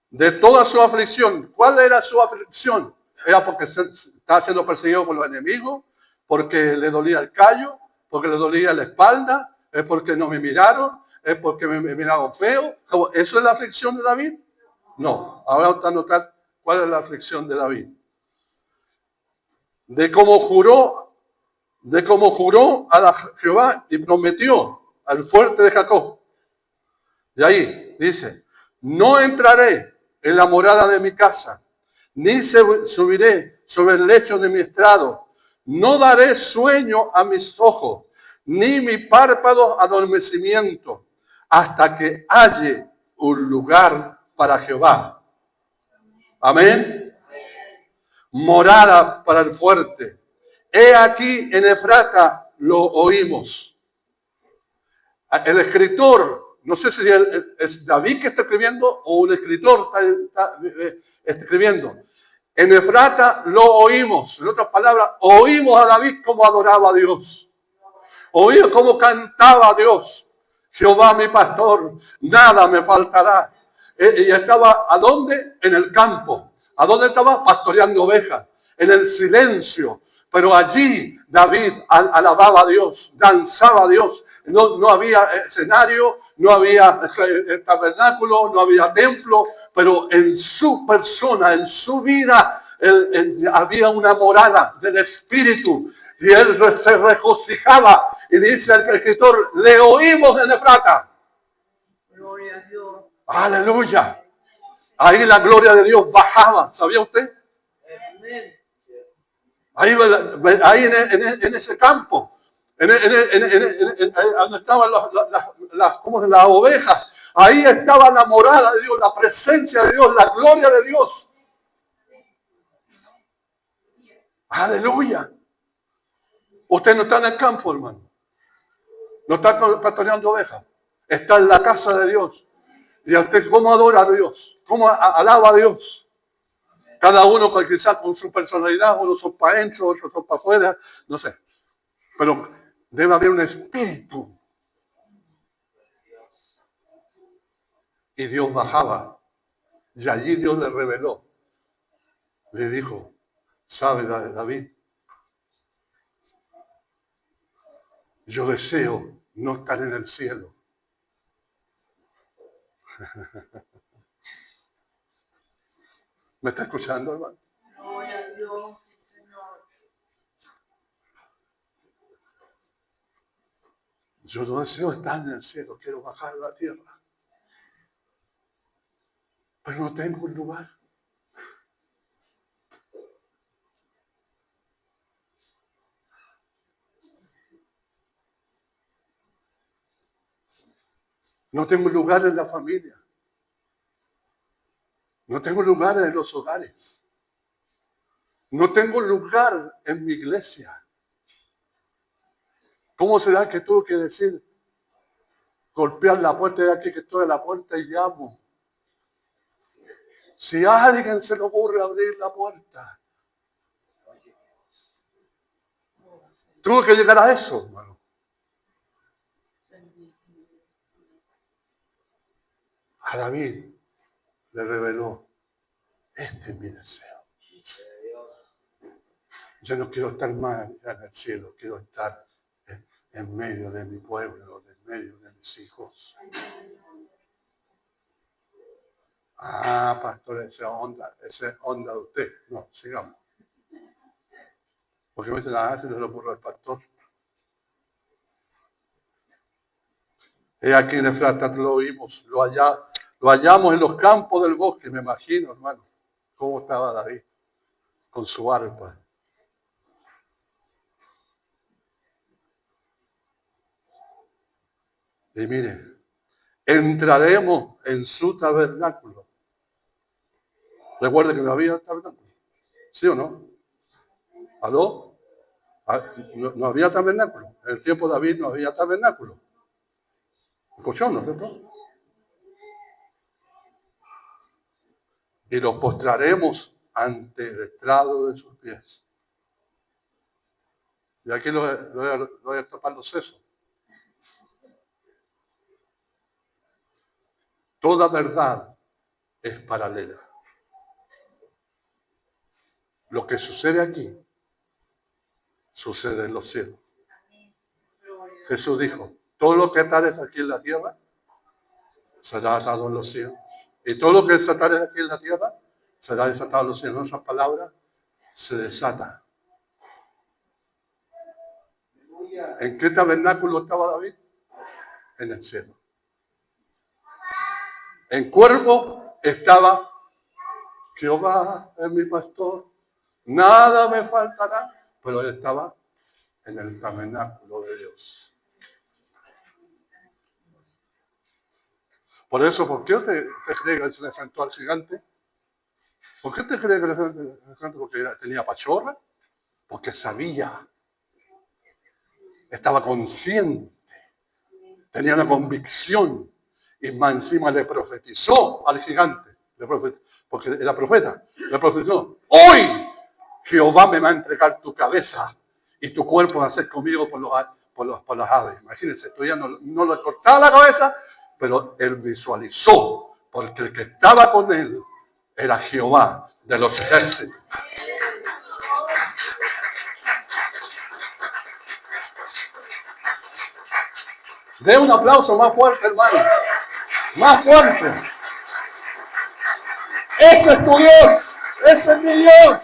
de toda su aflicción. ¿Cuál era su aflicción? Era porque estaba siendo perseguido por los enemigos, porque le dolía el callo, porque le dolía la espalda, es porque no me miraron, es porque me miraron feo. ¿Eso es la aflicción de David? No. Ahora vamos a notar cuál es la aflicción de David. De cómo juró a Jehová y prometió al fuerte de Jacob. Y ahí dice, no entraré en la morada de mi casa, ni subiré sobre el lecho de mi estrado, no daré sueño a mis ojos, ni mi párpado adormecimiento, hasta que halle un lugar para Jehová. Amén. Morada para el fuerte. He aquí en Efrata lo oímos. El escritor, no sé si es David que está escribiendo o un escritor está escribiendo. En Efrata lo oímos. En otras palabras, oímos a David cómo adoraba a Dios. Oímos cómo cantaba a Dios. Jehová mi pastor, nada me faltará. Y estaba, ¿a dónde? En el campo. ¿A dónde estaba? Pastoreando ovejas. En el silencio. Pero allí David alababa a Dios, danzaba a Dios. No había escenario, no había tabernáculo, no había templo, pero en su persona, en su vida, había una morada del Espíritu. Y él se regocijaba. Y dice el escritor, le oímos en Efrata. Gloria a Dios. Aleluya. Ahí la gloria de Dios bajaba. ¿Sabía usted? Amén. Ahí en ese campo, donde estaban las ovejas, ahí estaba la morada de Dios, la presencia de Dios, la gloria de Dios. Aleluya. Usted no está en el campo, hermano. No está pastoreando ovejas. Está en la casa de Dios. Y a usted, ¿cómo adora a Dios? ¿Cómo alaba a Dios? Cada uno quizás con su personalidad, unos son para adentro, otros son para afuera, no sé. Pero debe haber un espíritu. Y Dios bajaba. Y allí Dios le reveló. Le dijo, ¿sabe David? Yo deseo no estar en el cielo. ¿Me está escuchando, hermano? Gloria a Dios, Señor. Yo no deseo estar en el cielo, quiero bajar a la tierra. Pero no tengo un lugar. No tengo lugar en la familia. No tengo lugar en los hogares. No tengo lugar en mi iglesia. ¿Cómo será que tuve que decir, golpear la puerta de aquí, que estoy en la puerta y llamo? Si a alguien se le ocurre abrir la puerta, tuvo que llegar a eso, hermano. A David le reveló, este es mi deseo. Yo no quiero estar más en el cielo, quiero estar en medio de mi pueblo, en medio de mis hijos. Ah, pastor, esa onda de usted. No, sigamos. Porque me dicen, se le ocurre al pastor. He aquí en Efrata lo oímos, lo hallamos en los campos del bosque, me imagino, hermano, cómo estaba David con su arpa. Y miren, entraremos en su tabernáculo. Recuerden que no había tabernáculo. ¿Sí o no? ¿Aló? No había tabernáculo. En el tiempo de David no había tabernáculo. ¿Escuchó, no es cierto? Y los postraremos ante el estrado de sus pies. Y aquí lo voy a tapar los sesos. Toda verdad es paralela. Lo que sucede aquí, sucede en los cielos. Jesús dijo, todo lo que atares aquí en la tierra, será atado en los cielos. Y todo lo que desatares aquí en la tierra, será desatado en los cielos. En otras palabras, se desata. ¿En qué tabernáculo estaba David? En el cielo. En cuerpo estaba Jehová es mi pastor, nada me faltará, pero él estaba en el tabernáculo de Dios. Por eso, ¿por qué usted cree que se le enfrentó al gigante? ¿Por qué usted cree que le enfrentó al gigante? Porque tenía pachorra, porque sabía, estaba consciente, tenía una convicción, y más encima le profetizó al gigante, porque era profeta, le profetizó, hoy Jehová me va a entregar tu cabeza y tu cuerpo va a ser comido por las aves. Imagínense, todavía no le cortaba la cabeza, pero él visualizó, porque el que estaba con él era Jehová de los ejércitos. De un aplauso más fuerte, hermano. Más fuerte. Ese es tu Dios. Ese es mi Dios.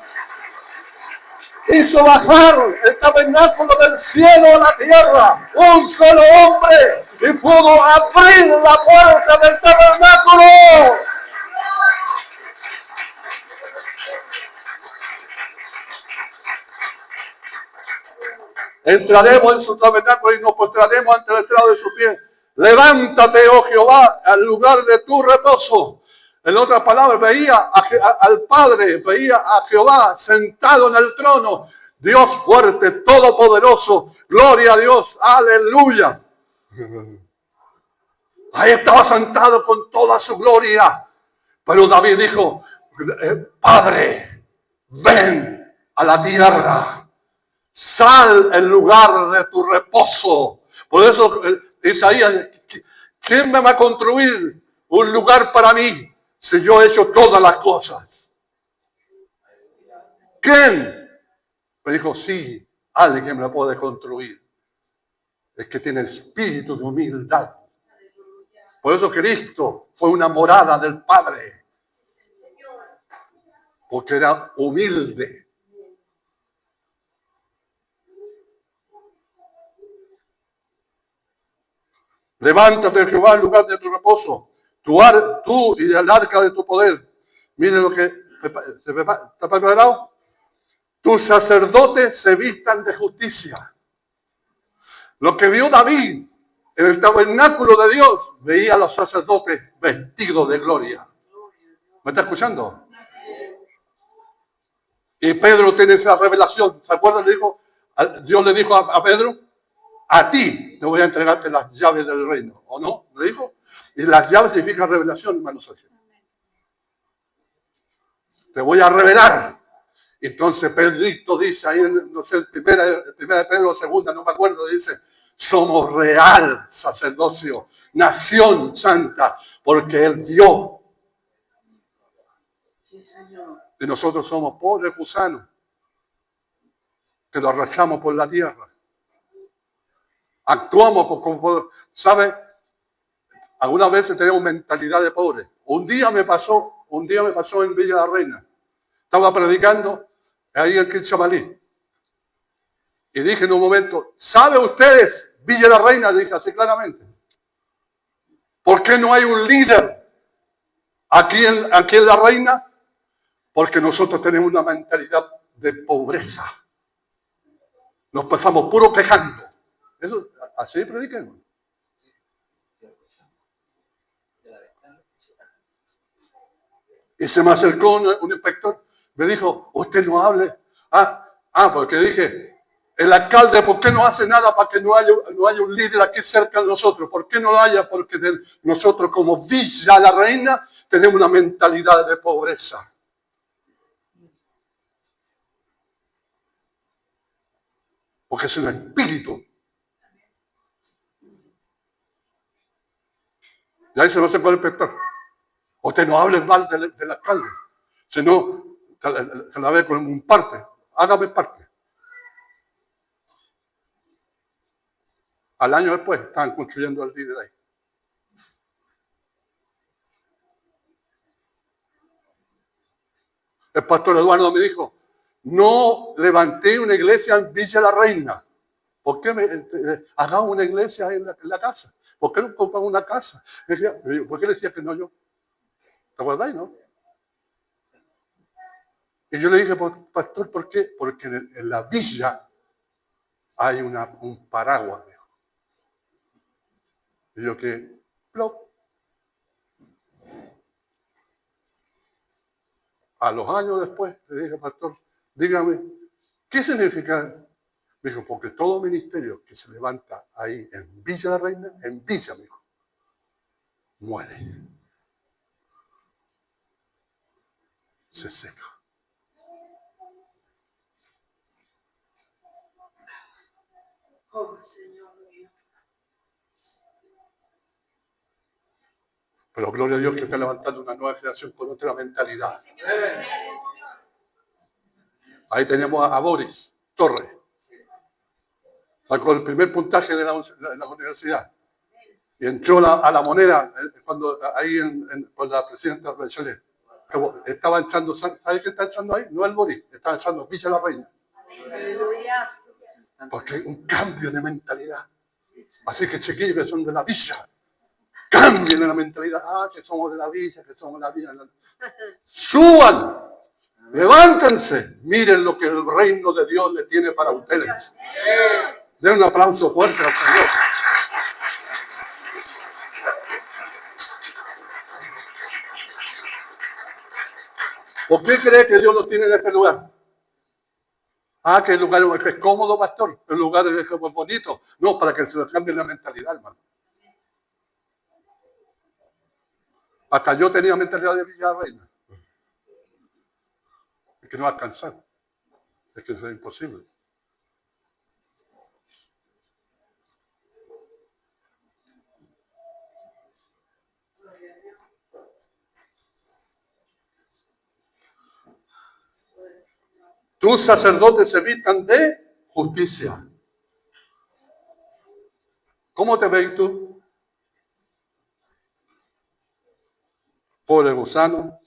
Hizo bajar el tabernáculo del cielo a la tierra. Un solo hombre. Y pudo abrir la puerta del tabernáculo. Entraremos en su tabernáculo y nos postraremos ante el estrado de su pie. Levántate, oh Jehová, al lugar de tu reposo. En otras palabras, veía al Padre, veía a Jehová sentado en el trono. Dios fuerte, todopoderoso. Gloria a Dios, aleluya. Ahí estaba sentado con toda su gloria. Pero David dijo, Padre, ven a la tierra. Sal el lugar de tu reposo. Por eso Isaías, ¿quién me va a construir un lugar para mí si yo he hecho todas las cosas? ¿Quién? Me dijo, sí, alguien me puede construir. Es que tiene espíritu de humildad. Por eso Cristo fue una morada del Padre. Porque era humilde. Levántate, Jehová, en lugar de tu reposo. Tú y el arca de tu poder. Miren lo que está preparado. Tus sacerdotes se vistan de justicia. Lo que vio David en el tabernáculo de Dios, veía a los sacerdotes vestidos de gloria. ¿Me está escuchando? Y Pedro tiene esa revelación. ¿Se acuerdan? Dios le dijo a Pedro, a ti te voy a entregarte las llaves del reino. ¿O no? ¿Le dijo? Y las llaves significan revelación, hermano Sergio. Te voy a revelar. Entonces Pedrito dice ahí, no sé, el primera de Pedro, segunda, no me acuerdo, dice, somos real sacerdocio, nación santa, porque Él dio. Sí, Señor. Y nosotros somos pobres gusanos, que lo arrastramos por la tierra. Actuamos como, ¿sabe? Algunas veces tenemos mentalidad de pobre. Un día me pasó en Villa la Reina. Estaba predicando ahí en Quinchamalí. Y dije en un momento, ¿sabe ustedes, Villa la Reina? Dije así claramente. ¿Por qué no hay un líder aquí en la Reina? Porque nosotros tenemos una mentalidad de pobreza. Nos pasamos puro quejando. Eso, así prediquen. Y se me acercó un inspector, me dijo, usted no hable. Porque dije, el alcalde, ¿por qué no hace nada para que no haya un líder aquí cerca de nosotros? ¿Por qué no lo haya? Porque nosotros como Villa la Reina tenemos una mentalidad de pobreza. Porque es un espíritu. Y ahí se me acercó el inspector. Usted no hable mal del alcalde. Si no, se la ve con un parte. Hágame parte. Al año después estaban construyendo el líder ahí. El pastor Eduardo me dijo, no levanté una iglesia en Villa la Reina. ¿Por qué hagamos una iglesia en la casa? ¿Por qué no compramos una casa? ¿Por qué le decía que no yo? ¿Te acuerdas, no? Y yo le dije, pastor, ¿por qué? Porque en la villa hay un paraguas. Dijo. Y yo que, plop. A los años después le dije, pastor, dígame, ¿qué significa? Me dijo, porque todo ministerio que se levanta ahí en Villa la Reina, en Villa, me dijo, muere. Se seca. Oh, Señor mío. Pero gloria a Dios que está levantando una nueva generación con otra mentalidad. Ahí tenemos a Boris Torres. Sacó el primer puntaje de la universidad. Y entró a la Moneda cuando ahí con la presidenta Bachelet. Estaba entrando, ¿sabe qué está entrando ahí? No el Boris, está entrando Villa la Reina. Aleluya. Porque hay un cambio de mentalidad. Así que chiquillos que son de la villa, cambien de la mentalidad. Que somos de la villa, que somos de la villa. Suban, levántense, miren lo que el reino de Dios le tiene para ustedes. Den un aplauso fuerte al Señor. ¿Por qué cree que Dios lo tiene en este lugar? Que el lugar es cómodo, pastor. El lugar es bonito. No, para que se le cambie la mentalidad, hermano. Hasta yo tenía mentalidad de Villa Reina. Es que no alcanzar. Es que eso es imposible. Tus sacerdotes se vistan de justicia. ¿Cómo te ves tú? Pobre gusano.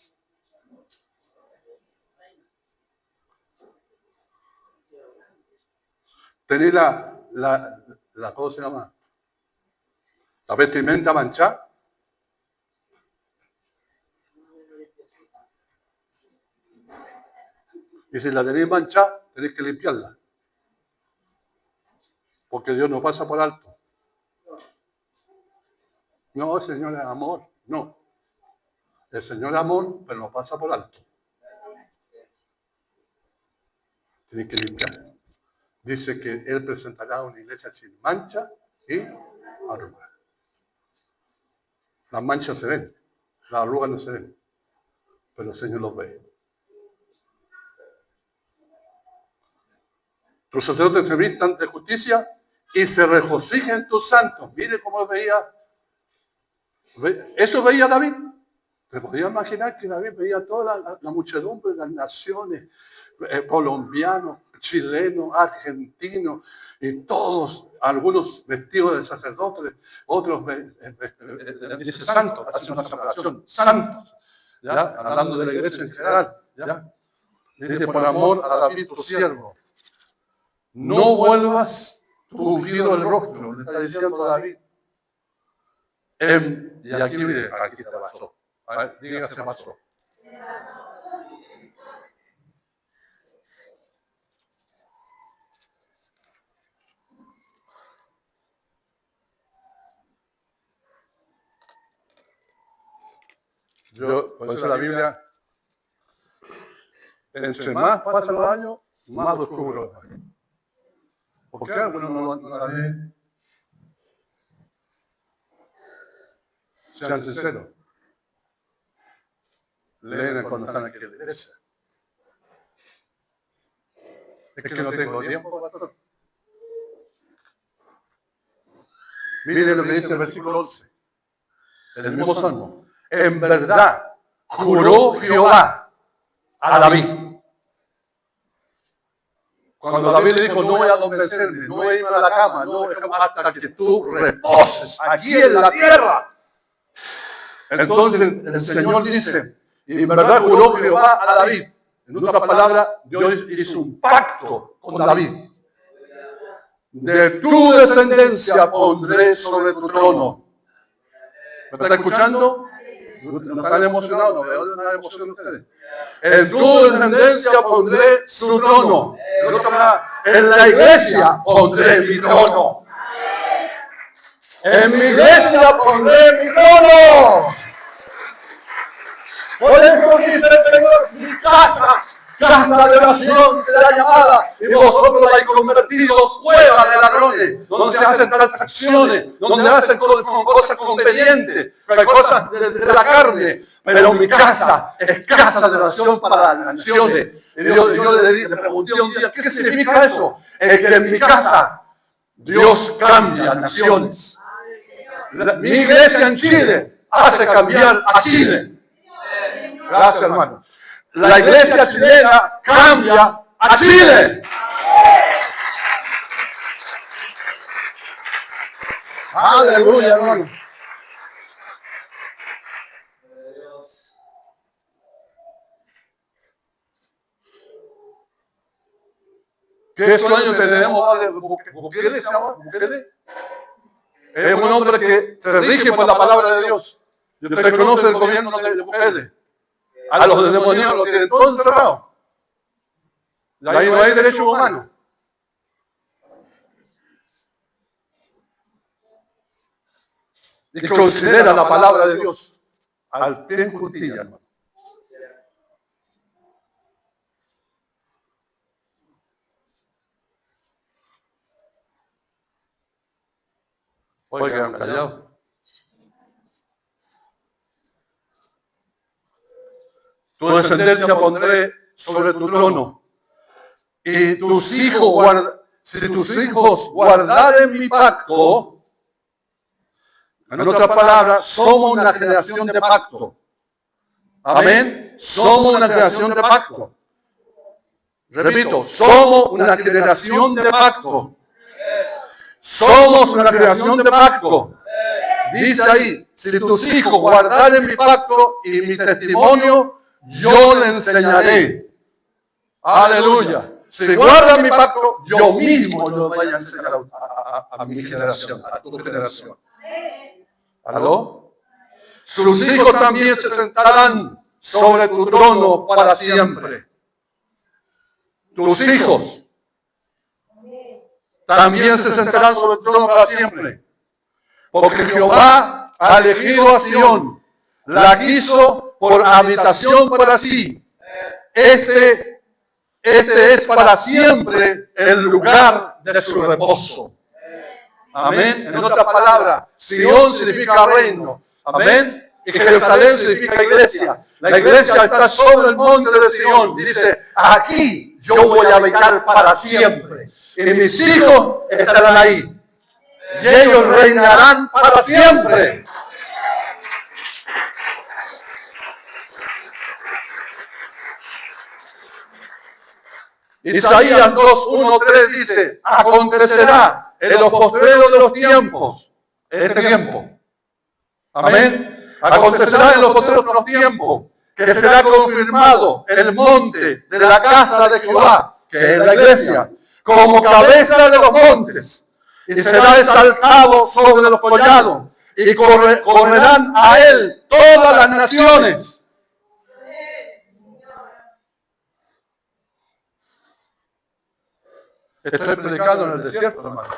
Tenés ¿cómo se llama? La vestimenta manchada. Y si la tenéis manchada, tenéis que limpiarla. Porque Dios no pasa por alto. No, el Señor es amor. No. El Señor es amor, pero no pasa por alto. Tenéis que limpiar. Dice que Él presentará una iglesia sin mancha y arrugas. Las manchas se ven, las arrugas no se ven, pero el Señor los ve. Tus sacerdotes te vistan de justicia y se regocijen tus santos. Mire cómo lo veía. Eso veía David. ¿Te podías imaginar que David veía toda la muchedumbre de las naciones, colombianos, chilenos, argentinos, y todos, algunos vestidos de sacerdotes, otros dice santos, hace una separación, santos, ¿ya? Hablando de la iglesia en general, ¿ya? Dice, por amor a David tu siervo, no vuelvas tu ungido el rostro, le está diciendo David. Y aquí, mire, aquí te pasó. A ver, diga qué pasó. Por eso la Biblia, entre más pasan los años, más oscuro. ¿Por qué algunos no la leen? Sean sinceros. Leen cuando están aquí en la iglesia. Es que no tengo tiempo, pastor. Miren lo que dice el versículo 11. El mismo salmo. En verdad, juró Jehová a David. Cuando David le dijo, no voy a adormecerme, no voy a irme a la cama, no hasta que tú reposes aquí en la tierra. Entonces el Señor dice, y en verdad juró Jehová a David. En otra palabra, Dios hizo un pacto con David. De tu descendencia pondré sobre tu trono. ¿Me están escuchando? ¿No están emocionados? ¿No veo una emoción ustedes? En tu descendencia pondré su trono. En otra palabra, en la iglesia pondré mi trono. En mi iglesia pondré mi trono. Por eso dice el Señor, mi casa de oración será llamada, y vosotros la habéis convertido cueva de ladrones, donde se hacen transacciones, donde hacen cosas convenientes, cosas de la carne. Pero mi casa es casa de oración para las naciones. Y yo le pregunté un día, ¿qué significa eso? Es que en mi casa Dios cambia naciones. Mi iglesia en Chile hace cambiar a Chile. Gracias, hermano. La iglesia chilena cambia a Chile. Aleluya, hermano. ¿Qué sueño tenemos? Bukele, ¿se llama? Bukele. Es un hombre que se rige por la palabra de Dios. Y usted conoce el gobierno de Bukele. A los demonios los tienen todos encerrados. Y ahí no hay derechos humanos. Y considera la palabra de Dios al pie en juntilla, hermano. Oigan, callados. Tu descendencia pondré sobre tu trono. Y si tus hijos guardaren mi pacto, en otras palabras, somos una generación de pacto. Amén. Somos una generación de pacto. Repito, somos una generación de pacto. Somos una generación de pacto. Dice ahí, si tus hijos guardaren mi pacto y mi testimonio, yo le enseñaré. Aleluya. Si guardan mi pacto, yo mismo lo voy a enseñar a mi generación, a tu generación. ¿Aló? Sus hijos también se sentarán sobre tu trono para siempre. Tus hijos también se sentarán sobre el trono para siempre. Porque Jehová ha elegido a Sión, la quiso por habitación para sí. Este es para siempre el lugar de su reposo. Amén. En otras palabras, Sión significa reino. Amén. Y Jerusalén significa iglesia. La iglesia está sobre el monte de Sión. Dice, aquí yo voy a habitar para siempre. Y mis hijos estarán ahí. Y ellos reinarán para siempre. Isaías 2, 1, 3 dice, acontecerá en los postreros de los tiempos, este tiempo. Amén. Acontecerá en los postreros de los tiempos que será confirmado el monte de la casa de Jehová, que es la iglesia, como cabeza de los montes, y será exaltado sobre los collados, y correrán a él todas las naciones. Estoy predicando en el desierto, hermano.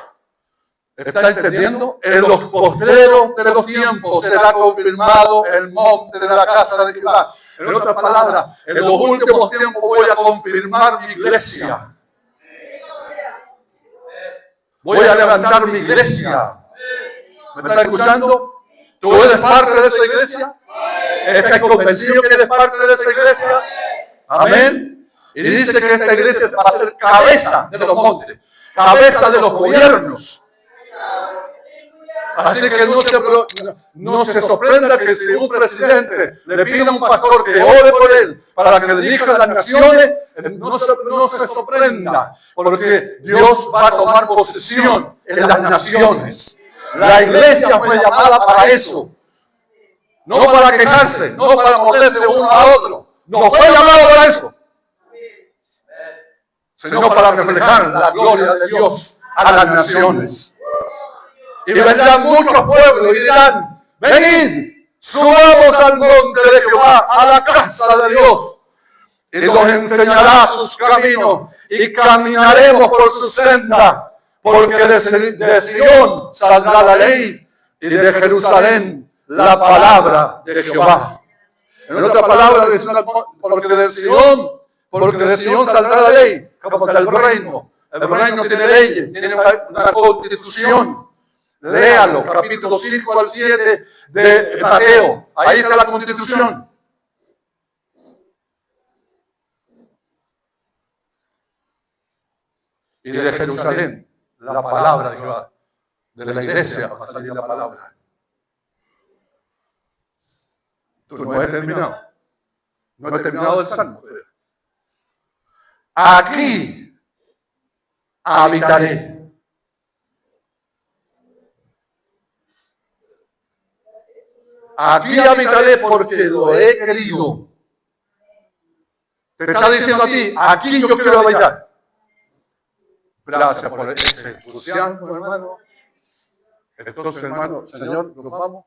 ¿Está entendiendo? En los postreros de los tiempos será confirmado el monte de la casa de Jehová. En otras palabras, en los últimos tiempos voy a confirmar mi iglesia. Voy a levantar mi iglesia. ¿Me está escuchando? ¿Tú eres parte de esa iglesia? ¿Estás convencido que eres parte de esa iglesia? Amén. Y dice que esta iglesia va a ser cabeza de los montes, cabeza de los gobiernos. Así que no se sorprenda que si un presidente le pida a un pastor que ore por él para que dirija las naciones, no se sorprenda, porque Dios va a tomar posesión en las naciones. La iglesia fue llamada para eso. No para quejarse, no para moverse uno a otro. No fue llamado para eso, sino para reflejar la gloria de Dios a las naciones. Y vendrán muchos pueblos y dirán, venid, subamos al monte de Jehová, a la casa de Dios. Y nos enseñará sus caminos y caminaremos por su senda, porque de Sion saldrá la ley y de Jerusalén la palabra de Jehová. En otra palabra, porque de Sion saldrá la ley, como que el reino tiene leyes, tiene una constitución. Léalo, capítulo 5 al 7 de Mateo. Ahí está la constitución. Y de Jerusalén, la palabra de Jehová. De la iglesia va a salir la palabra. Tú no has terminado. No he terminado el salmo. Aquí habitaré. Aquí habitaré porque lo he querido. Te está diciendo a ti, aquí yo quiero habitar. Gracias por ese entusiasmo, hermano. Entonces, hermano, Señor, nos vamos.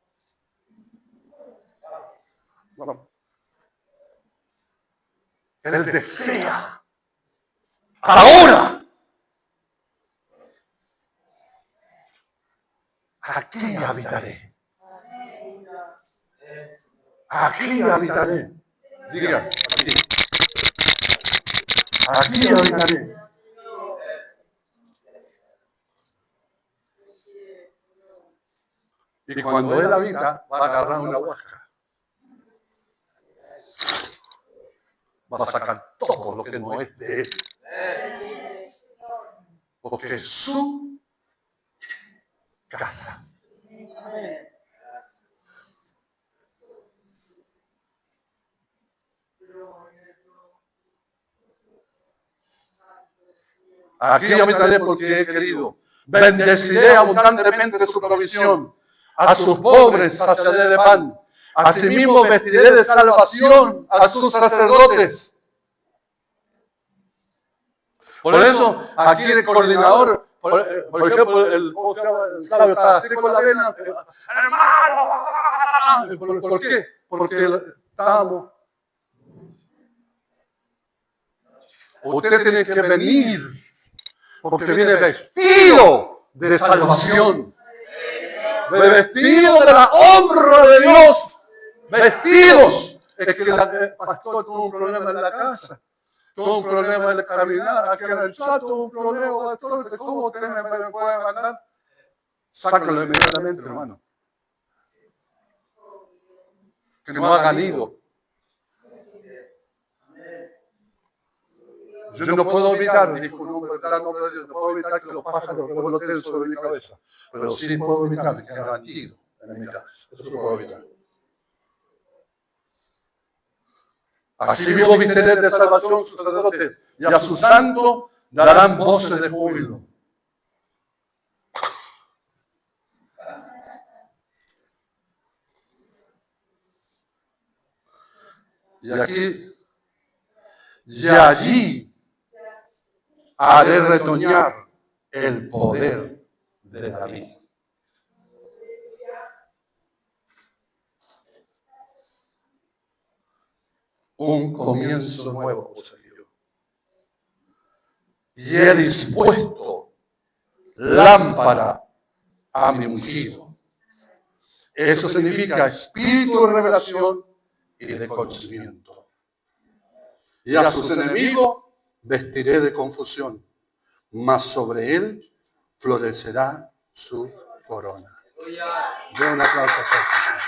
Vamos. Él desea. Ahora. Aquí habitaré. Aquí habitaré. Diga, aquí. Aquí habitaré. Y cuando él habita, va a agarrar una huasca. Va a sacar todo lo que no es de él. Porque es su casa. Aquí habitaré porque he querido. Bendeciré abundantemente su provisión. A sus pobres saciaré de pan. Asimismo vestiré de salvación a sus sacerdotes. Por eso, aquí el coordinador, por ejemplo, el sabio está así con la vena. ¡Hermano! ¿Por qué? Porque estamos. Usted tiene que venir, porque viene vestido de salvación. Vestido de la honra de Dios. Vestidos. Es que el pastor tuvo un problema en la casa. Tuvo un problema en el caminar. Aquí en el chat tuvo un problema. Pastor, ¿cómo usted me puede mandar? Sácalo inmediatamente, hermano. Que no hagan ido. Yo no puedo evitar, dijo un hombre, el gran hombre de Dios, no puedo evitar que los pájaros revoloteen sobre mi cabeza, pero sí puedo evitar que hagan nido en mi casa. Eso lo puedo evitar. Así vio obtener de salvación su sacerdote, y a su santo darán voces de júbilo. Y allí haré retoñar el poder de David. Un comienzo nuevo posee yo. Y he dispuesto lámpara a mi ungido. Eso significa espíritu de revelación y de conocimiento. Y a sus enemigos vestiré de confusión, mas sobre él florecerá su corona. Den un aplauso a Jesús.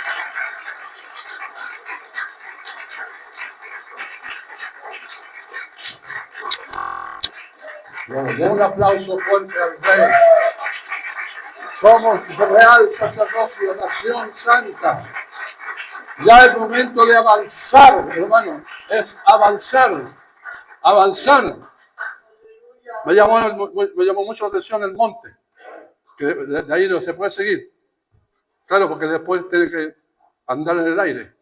Den un aplauso fuerte al Rey. Somos real sacerdocio, nación santa. Ya es momento de avanzar, hermano. Es avanzar. Avanzar. Me llamó mucho la atención el monte. Que de ahí no se puede seguir. Claro, porque después tiene que andar en el aire.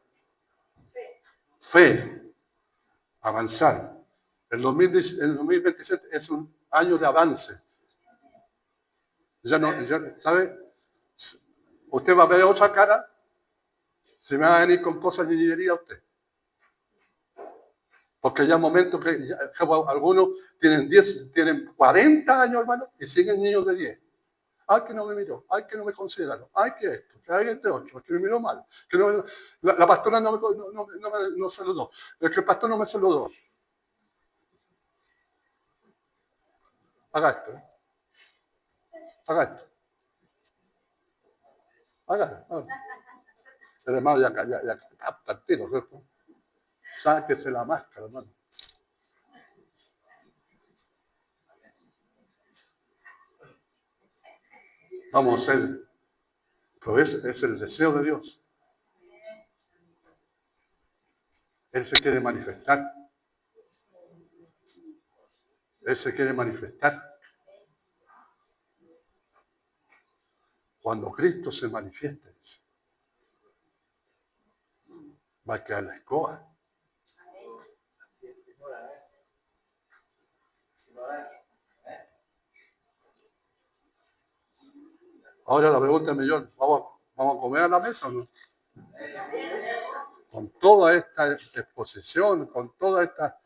Fe. Avanzar. El 2027 es un año de avance. ¿Sabe? Usted va a ver otra cara. Se me va a venir con cosas de niñería usted. Porque ya momentos que algunos tienen 40 años, hermano, y siguen niños de 10. Ay, que no me miró, ay, que no me consideraron, ay, que esto, que hay este otro, que me miró mal, que no, la pastora no saludó, es que el pastor no me saludó. Haga esto. Haga esto. Haga esto. El hermano ya capta el tiro, ¿cierto? Sáquese la máscara, hermano. Vamos a hacer. Pero es el deseo de Dios. Él se quiere manifestar. Él se quiere manifestar. Cuando Cristo se manifieste, va a quedar la escoba. Ahora la pregunta es millón, ¿vamos a comer a la mesa o no? Con toda esta exposición, con toda esta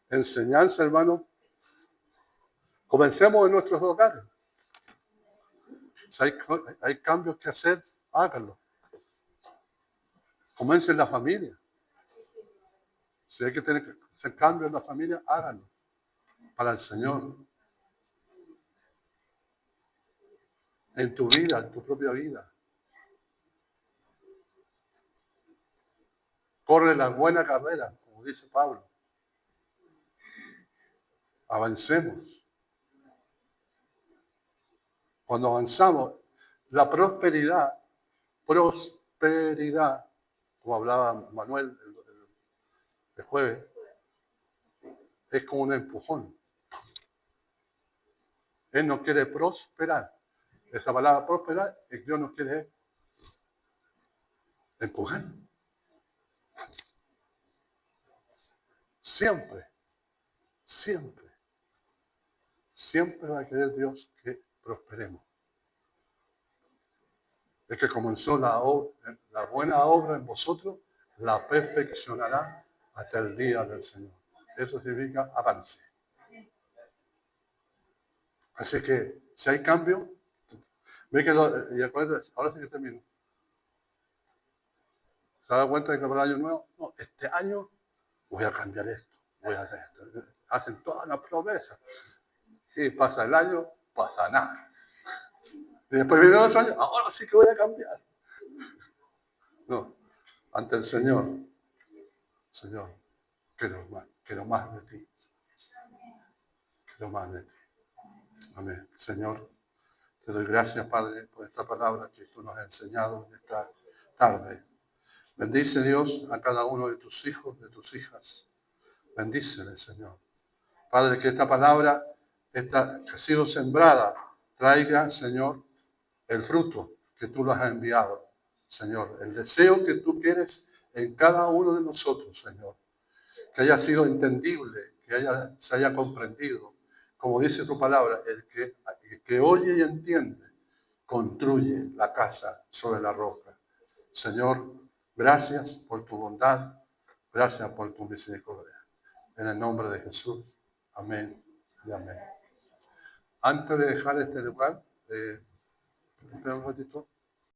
enseñanza, hermano, comencemos en nuestros hogares. Si hay cambios que hacer, háganlo. Comiencen en la familia. Si hay que hacer cambios en la familia, háganlo. Para el Señor. En tu vida, en tu propia vida. Corre la buena carrera, como dice Pablo. Avancemos. Cuando avanzamos, la prosperidad, como hablaba Manuel el jueves, es como un empujón. Él nos quiere prosperar. Esa palabra prosperar, Dios nos quiere empujar. Siempre va a querer Dios que prosperemos. El que comenzó la buena obra en vosotros, la perfeccionará hasta el día del Señor. Eso significa avance. Así que, si hay cambio, ve que ahora sí que termino. ¿Se da cuenta de que para el año nuevo? No, este año voy a cambiar esto, voy a hacer esto. Hacen todas las promesas. Y pasa el año, pasa nada. Y después viene otro año, ahora sí que voy a cambiar. No, ante el Señor, quiero más de ti. creo más de ti. Amén. Señor, te doy gracias, Padre, por esta palabra que tú nos has enseñado en esta tarde. Bendice, Dios, a cada uno de tus hijos, de tus hijas. Bendícele, Señor. Padre, que esta palabra, esta que ha sido sembrada, traiga, Señor, el fruto que tú nos has enviado, Señor. El deseo que tú quieres en cada uno de nosotros, Señor. Que haya sido entendible, que se haya comprendido. Como dice tu palabra, el que oye y entiende, construye la casa sobre la roca. Señor, gracias por tu bondad, gracias por tu misericordia. En el nombre de Jesús. Amén y amén. Antes de dejar este lugar, espera un ratito.